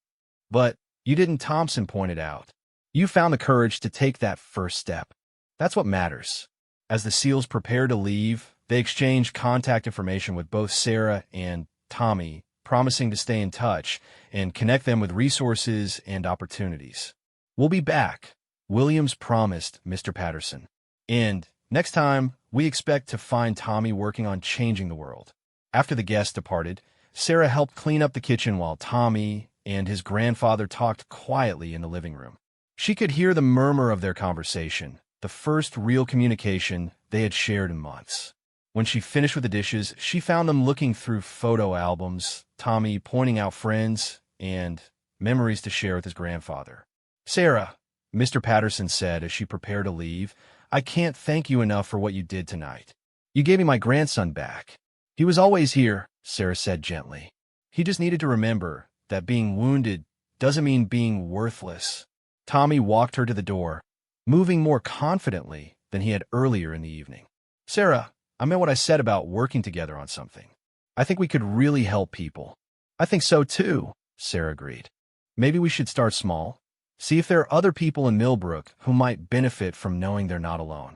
But you didn't, Thompson pointed out. You found the courage to take that first step. That's what matters. As the SEALs prepared to leave, they exchanged contact information with both Sarah and Tommy, promising to stay in touch and connect them with resources and opportunities. We'll be back, Williams promised Mr. Patterson. And next time, we expect to find Tommy working on changing the world. After the guests departed, Sarah helped clean up the kitchen while Tommy and his grandfather talked quietly in the living room. She could hear the murmur of their conversation, the first real communication they had shared in months. When she finished with the dishes, she found them looking through photo albums, Tommy pointing out friends and memories to share with his grandfather. Sarah, Mr. Patterson said as she prepared to leave, I can't thank you enough for what you did tonight. You gave me my grandson back. He was always here, Sarah said gently. He just needed to remember that being wounded doesn't mean being worthless. Tommy walked her to the door, moving more confidently than he had earlier in the evening. Sarah, I meant what I said about working together on something. I think we could really help people. I think so too, Sarah agreed. Maybe we should start small. See if there are other people in Millbrook who might benefit from knowing they're not alone.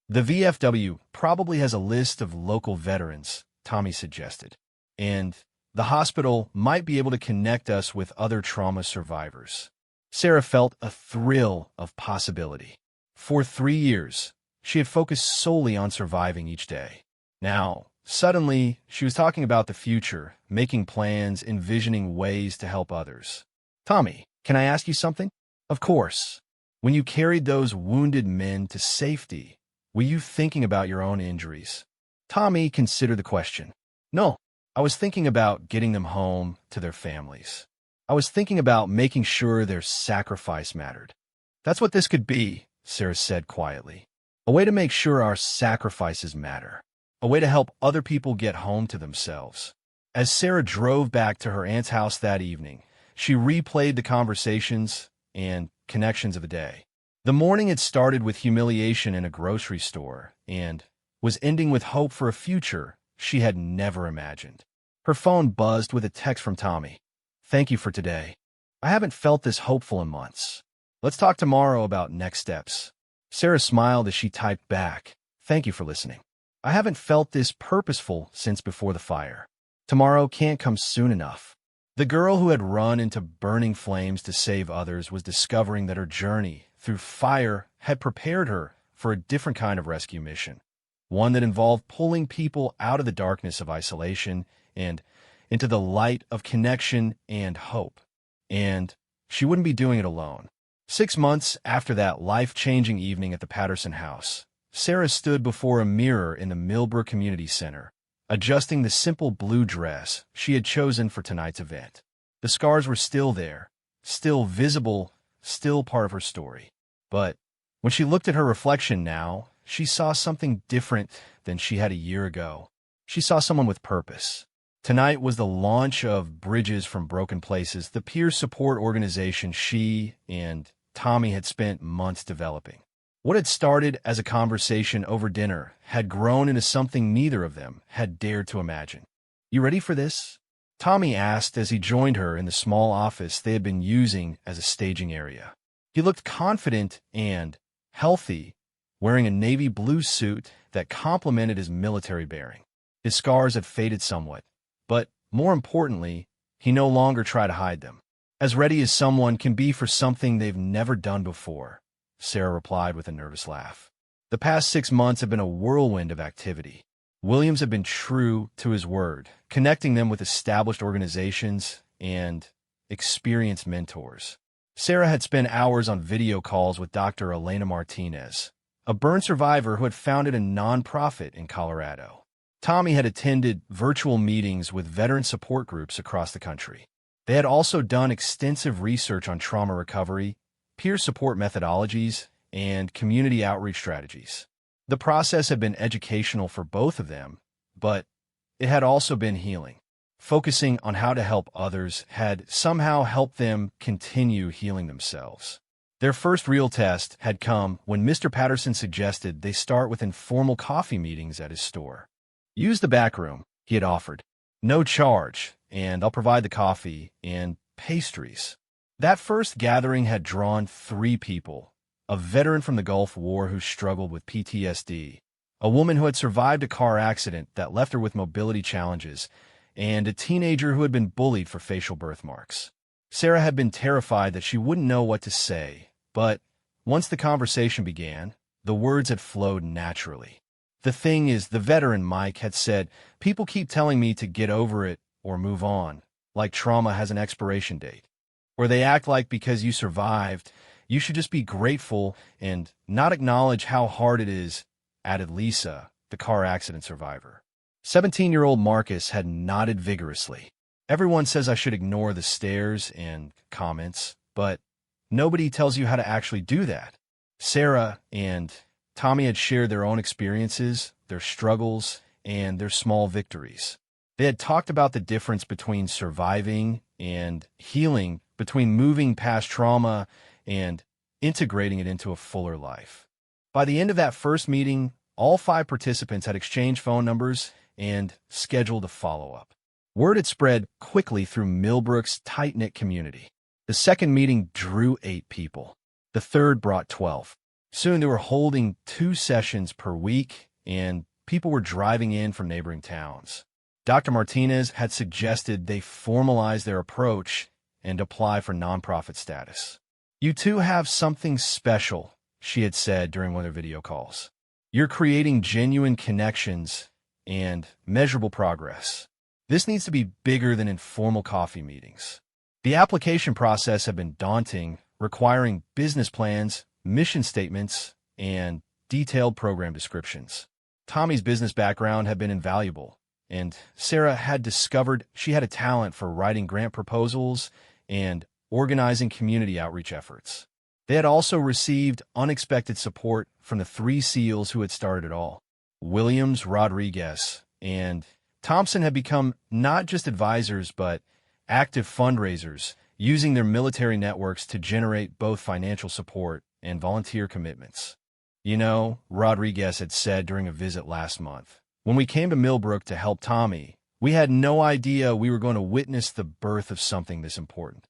The VFW probably has a list of local veterans, Tommy suggested. and the hospital might be able to connect us with other trauma survivors. Sarah felt a thrill of possibility. For 3 years, she had focused solely on surviving each day. Now, suddenly, she was talking about the future, making plans, envisioning ways to help others. "Tommy, can I ask you something?" "Of course." "When you carried those wounded men to safety, were you thinking about your own injuries?" Tommy considered the question. "No, I was thinking about getting them home to their families. I was thinking about making sure their sacrifice mattered." "That's what this could be," Sarah said quietly. "A way to make sure our sacrifices matter. A way to help other people get home to themselves." As Sarah drove back to her aunt's house that evening, she replayed the conversations and connections of the day. The morning had started with humiliation in a grocery store and was ending with hope for a future she had never imagined. Her phone buzzed with a text from Tommy. "Thank you for today. I haven't felt this hopeful in months. Let's talk tomorrow about next steps." Sarah smiled as she typed back, "Thank you for listening. I haven't felt this purposeful since before the fire. Tomorrow can't come soon enough." The girl who had run into burning flames to save others was discovering that her journey through fire had prepared her for a different kind of rescue mission, one that involved pulling people out of the darkness of isolation and into the light of connection and hope. And she wouldn't be doing it alone. 6 months after that life-changing evening at the Patterson house, Sarah stood before a mirror in the Millbrook Community Center, adjusting the simple blue dress she had chosen for tonight's event. The scars were still there, still visible, still part of her story. But when she looked at her reflection now, she saw something different than she had a year ago. She saw someone with purpose. Tonight was the launch of Bridges from Broken Places, the peer support organization she and Tommy had spent months developing. What had started as a conversation over dinner had grown into something neither of them had dared to imagine. "You ready for this?" Tommy asked as he joined her in the small office they had been using as a staging area. He looked confident and healthy, wearing a navy blue suit that complemented his military bearing. His scars had faded somewhat, but more importantly, he no longer tried to hide them. "As ready as someone can be for something they've never done before," Sarah replied with a nervous laugh. The past 6 months have been a whirlwind of activity. Williams had been true to his word, connecting them with established organizations and experienced mentors. Sarah had spent hours on video calls with Dr. Elena Martinez, a burn survivor who had founded a nonprofit in Colorado. Tommy had attended virtual meetings with veteran support groups across the country. They had also done extensive research on trauma recovery, peer support methodologies, and community outreach strategies. The process had been educational for both of them, but it had also been healing. Focusing on how to help others had somehow helped them continue healing themselves. Their first real test had come when Mr. Patterson suggested they start with informal coffee meetings at his store. "Use the back room," he had offered. "No charge, and I'll provide the coffee and pastries." That first gathering had drawn 3 people: a veteran from the Gulf War who struggled with PTSD, a woman who had survived a car accident that left her with mobility challenges, and a teenager who had been bullied for facial birthmarks. Sarah had been terrified that she wouldn't know what to say, but once the conversation began, the words had flowed naturally. "The thing is," the veteran Mike had said, "people keep telling me to get over it or move on, like trauma has an expiration date. Or they act like because you survived, you should just be grateful and not acknowledge how hard it is," added Lisa, the car accident survivor. 17-year-old Marcus had nodded vigorously. "Everyone says I should ignore the stares and comments, but nobody tells you how to actually do that." Sarah and Tommy had shared their own experiences, their struggles, and their small victories. They had talked about the difference between surviving and healing, between moving past trauma and integrating it into a fuller life. By the end of that first meeting, all 5 participants had exchanged phone numbers and scheduled a follow-up. Word had spread quickly through Millbrook's tight-knit community. The second meeting drew 8 people. The third brought 12. Soon they were holding 2 sessions per week, and people were driving in from neighboring towns. Dr. Martinez had suggested they formalize their approach and apply for nonprofit status. "You two have something special," she had said during one of their video calls. "You're creating genuine connections and measurable progress. This needs to be bigger than informal coffee meetings." The application process had been daunting, requiring business plans, mission statements, and detailed program descriptions. Tommy's business background had been invaluable, and Sarah had discovered she had a talent for writing grant proposals and organizing community outreach efforts. They had also received unexpected support from the three SEALs who had started it all. Williams, Rodriguez, and Thompson had become not just advisors but active fundraisers, using their military networks to generate both financial support and volunteer commitments. "You know," Rodriguez had said during a visit last month, "when we came to Millbrook to help Tommy, we had no idea we were going to witness the birth of something this important."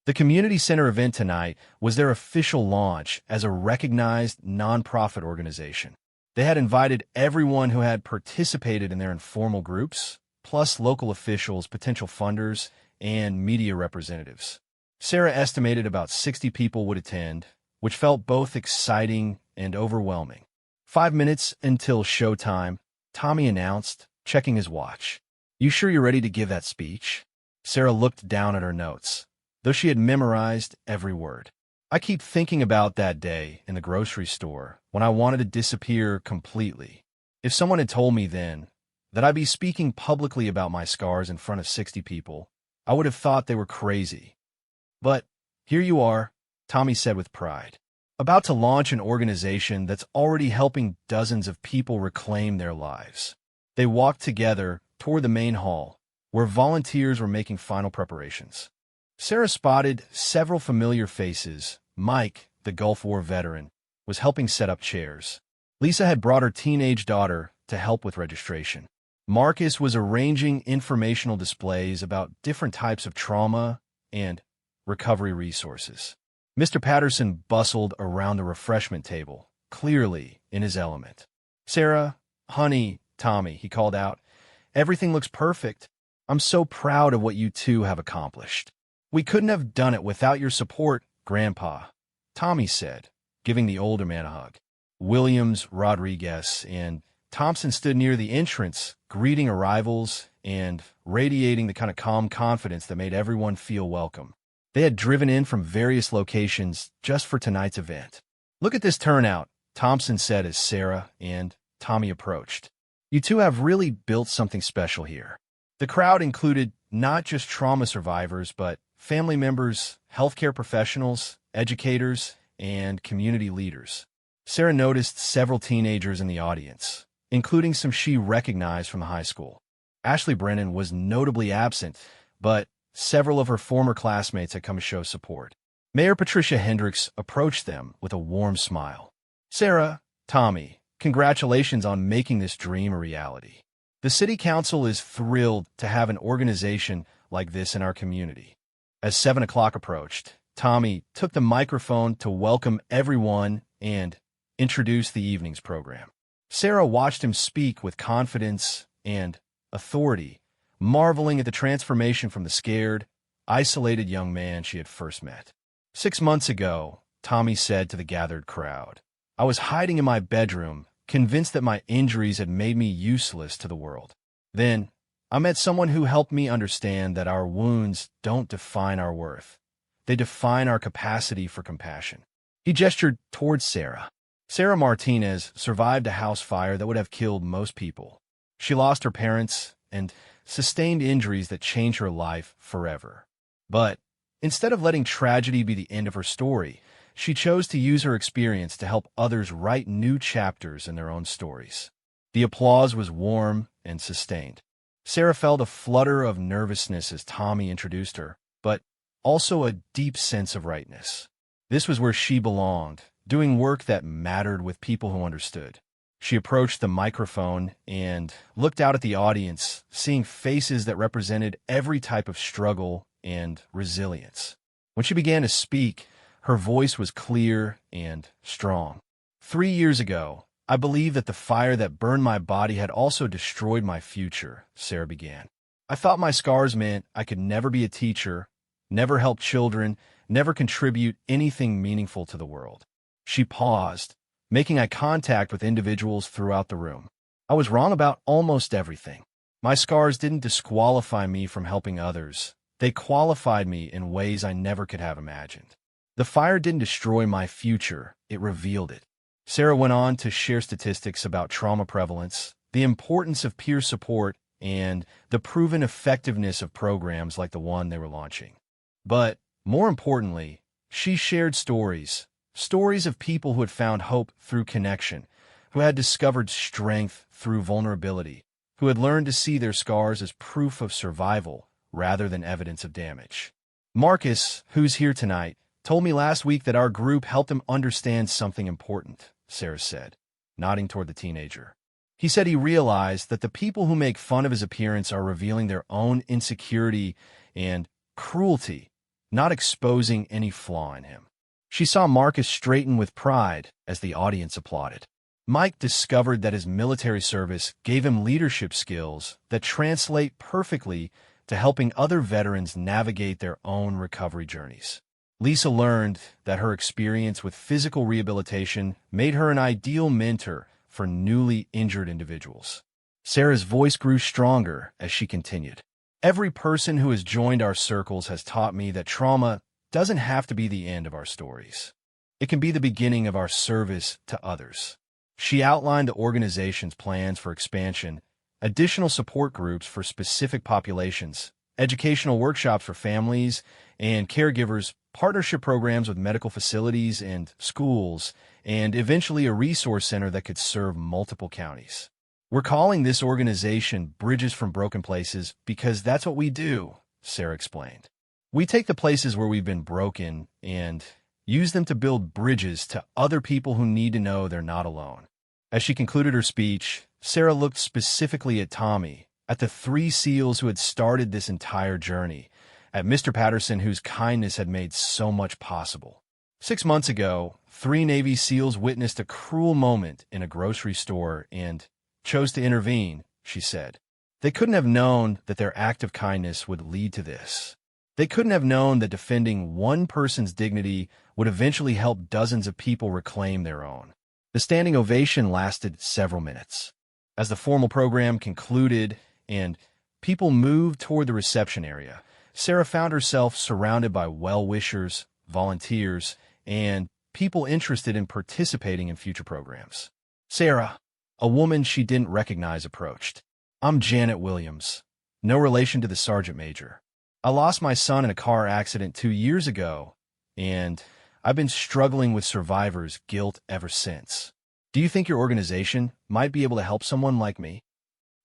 The community center event tonight was their official launch as a recognized nonprofit organization. They had invited everyone who had participated in their informal groups, plus local officials, potential funders, and media representatives. Sarah estimated about 60 people would attend, which felt both exciting and overwhelming. 5 minutes until showtime, Tommy announced, checking his watch. "You sure you're ready to give that speech?" Sarah looked down at her notes, though she had memorized every word. "I keep thinking about that day in the grocery store when I wanted to disappear completely. If someone had told me then that I'd be speaking publicly about my scars in front of 60 people, I would have thought they were crazy. But here you are," Tommy said with pride, "about to launch an organization that's already helping dozens of people reclaim their lives." They walked together toward the main hall, where volunteers were making final preparations. Sarah spotted several familiar faces. Mike, the Gulf War veteran, was helping set up chairs. Lisa had brought her teenage daughter to help with registration. Marcus was arranging informational displays about different types of trauma and recovery resources. Mr. Patterson bustled around the refreshment table, clearly in his element. "Sarah, honey, Tommy," he called out, "everything looks perfect. I'm so proud of what you two have accomplished." "We couldn't have done it without your support, Grandpa," Tommy said, giving the older man a hug. Williams, Rodriguez, and Thompson stood near the entrance, greeting arrivals and radiating the kind of calm confidence that made everyone feel welcome. They had driven in from various locations just for tonight's event. "Look at this turnout," Thompson said as Sarah and Tommy approached. "You two have really built something special here." The crowd included not just trauma survivors, but family members, healthcare professionals, educators, and community leaders. Sarah noticed several teenagers in the audience, including some she recognized from the high school. Ashley Brennan was notably absent, but several of her former classmates had come to show support. Mayor Patricia Hendricks approached them with a warm smile. "Sarah, Tommy, congratulations on making this dream a reality. The City Council is thrilled to have an organization like this in our community." As 7 o'clock approached, Tommy took the microphone to welcome everyone and introduce the evening's program. Sarah watched him speak with confidence and authority, marveling at the transformation from the scared, isolated young man she had first met. "6 months ago," Tommy said to the gathered crowd, "I was hiding in my bedroom, convinced that my injuries had made me useless to the world. Then, I met someone who helped me understand that our wounds don't define our worth. They define our capacity for compassion." He gestured towards Sarah. Sarah Martinez survived a house fire that would have killed most people. She lost her parents and sustained injuries that changed her life forever. But instead of letting tragedy be the end of her story, she chose to use her experience to help others write new chapters in their own stories. The applause was warm and sustained. Sarah felt a flutter of nervousness as Tommy introduced her, but also a deep sense of rightness. This was where she belonged, doing work that mattered with people who understood. She approached the microphone and looked out at the audience, seeing faces that represented every type of struggle and resilience. When she began to speak, her voice was clear and strong. 3 years ago, I believe that the fire that burned my body had also destroyed my future, Sarah began. I thought my scars meant I could never be a teacher, never help children, never contribute anything meaningful to the world. She paused, making eye contact with individuals throughout the room. I was wrong about almost everything. My scars didn't disqualify me from helping others. They qualified me in ways I never could have imagined. The fire didn't destroy my future, it revealed it. Sarah went on to share statistics about trauma prevalence, the importance of peer support, and the proven effectiveness of programs like the one they were launching. But, more importantly, she shared stories of people who had found hope through connection, who had discovered strength through vulnerability, who had learned to see their scars as proof of survival rather than evidence of damage. Marcus, who's here tonight, told me last week that our group helped him understand something important, Sarah said, nodding toward the teenager. He said he realized that the people who make fun of his appearance are revealing their own insecurity and cruelty, not exposing any flaw in him. She saw Marcus straighten with pride as the audience applauded. Mike discovered that his military service gave him leadership skills that translate perfectly to helping other veterans navigate their own recovery journeys. Lisa learned that her experience with physical rehabilitation made her an ideal mentor for newly injured individuals. Sarah's voice grew stronger as she continued. Every person who has joined our circles has taught me that trauma doesn't have to be the end of our stories. It can be the beginning of our service to others. She outlined the organization's plans for expansion, additional support groups for specific populations, educational workshops for families and caregivers, partnership programs with medical facilities and schools, and eventually a resource center that could serve multiple counties. We're calling this organization Bridges from Broken Places because that's what we do, Sarah explained. We take the places where we've been broken and use them to build bridges to other people who need to know they're not alone. As she concluded her speech, Sarah looked specifically at Tommy, at the 3 SEALs who had started this entire journey, at Mr. Patterson whose kindness had made so much possible. 6 months ago, 3 Navy SEALs witnessed a cruel moment in a grocery store and chose to intervene, she said. They couldn't have known that their act of kindness would lead to this. They couldn't have known that defending one person's dignity would eventually help dozens of people reclaim their own. The standing ovation lasted several minutes. As the formal program concluded and people moved toward the reception area, Sarah found herself surrounded by well-wishers, volunteers, and people interested in participating in future programs. Sarah, a woman she didn't recognize, approached. I'm Janet Williams, no relation to the sergeant major. I lost my son in a car accident 2 years ago, and I've been struggling with survivor's guilt ever since. Do you think your organization might be able to help someone like me?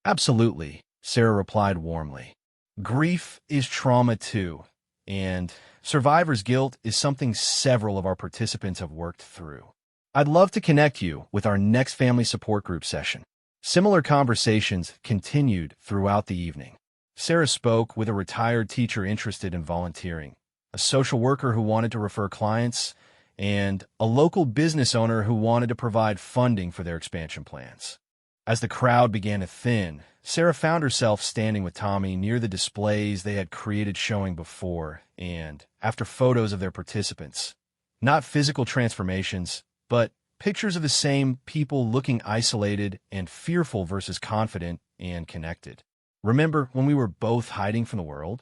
Absolutely, Sarah replied warmly. Grief is trauma too, and survivor's guilt is something several of our participants have worked through. I'd love to connect you with our next family support group session. Similar conversations continued throughout the evening. Sarah spoke with a retired teacher interested in volunteering, a social worker who wanted to refer clients, and a local business owner who wanted to provide funding for their expansion plans. As the crowd began to thin, Sarah found herself standing with Tommy near the displays they had created showing before and after photos of their participants. Not physical transformations, but pictures of the same people looking isolated and fearful versus confident and connected. Remember when we were both hiding from the world?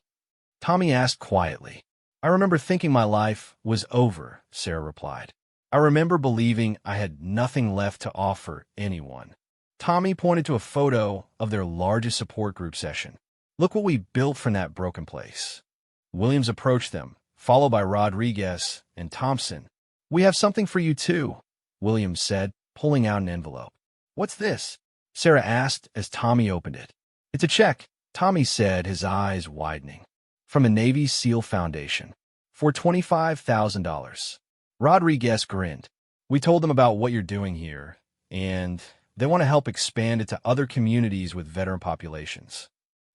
Tommy asked quietly. I remember thinking my life was over, Sarah replied. I remember believing I had nothing left to offer anyone. Tommy pointed to a photo of their largest support group session. Look what we built from that broken place. Williams approached them, followed by Rodriguez and Thompson. We have something for you too, Williams said, pulling out an envelope. What's this? Sarah asked as Tommy opened it. It's a check, Tommy said, his eyes widening. From the Navy SEAL Foundation, for $25,000. Rodriguez grinned. We told them about what you're doing here, and they want to help expand it to other communities with veteran populations.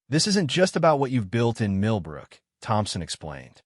This isn't just about what you've built in Millbrook, Thompson explained.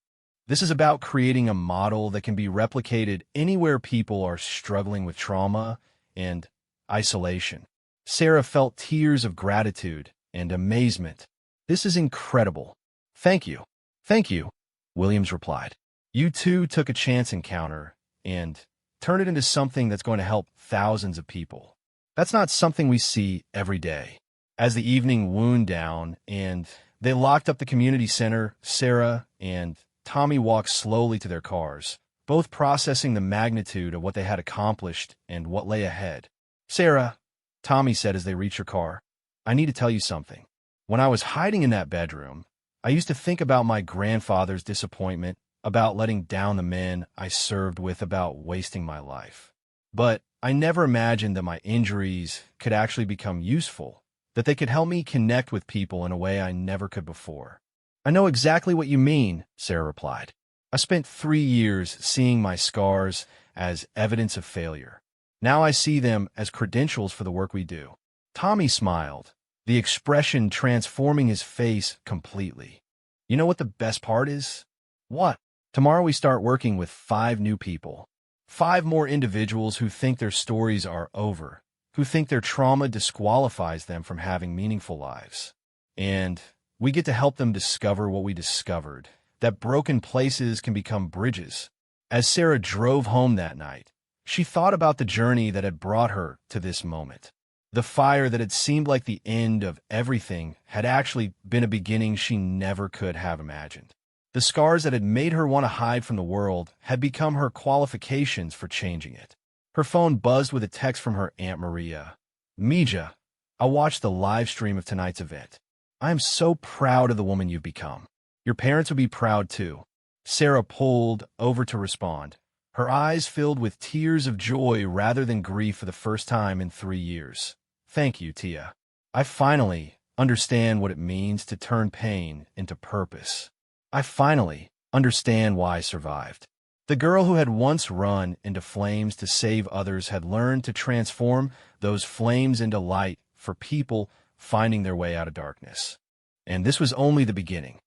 This is about creating a model that can be replicated anywhere people are struggling with trauma and isolation. Sarah felt tears of gratitude and amazement. "This is incredible." "Thank you." "Thank you," Williams replied. "You two took a chance encounter and turned it into something that's going to help thousands of people. That's not something we see every day." As the evening wound down and they locked up the community center, Sarah and Tommy walked slowly to their cars, both processing the magnitude of what they had accomplished and what lay ahead. "Sarah," Tommy said as they reached her car, "I need to tell you something. When I was hiding in that bedroom, I used to think about my grandfather's disappointment, about letting down the men I served with, about wasting my life. But I never imagined that my injuries could actually become useful, that they could help me connect with people in a way I never could before." "I know exactly what you mean," Sarah replied. "I spent 3 years seeing my scars as evidence of failure. Now I see them as credentials for the work we do." Tommy smiled, the expression transforming his face completely. "You know what the best part is?" "What?" "Tomorrow we start working with 5 new people. 5 more individuals who think their stories are over, who think their trauma disqualifies them from having meaningful lives. And we get to help them discover what we discovered, that broken places can become bridges." As Sarah drove home that night, she thought about the journey that had brought her to this moment. The fire that had seemed like the end of everything had actually been a beginning she never could have imagined. The scars that had made her want to hide from the world had become her qualifications for changing it. Her phone buzzed with a text from her Aunt Maria. "Mija, I watched the live stream of tonight's event. I am so proud of the woman you've become. Your parents would be proud too." Sarah pulled over to respond, her eyes filled with tears of joy rather than grief for the first time in 3 years. "Thank you, Tia. I finally understand what it means to turn pain into purpose. I finally understand why I survived." The girl who had once run into flames to save others had learned to transform those flames into light for people finding their way out of darkness. And this was only the beginning.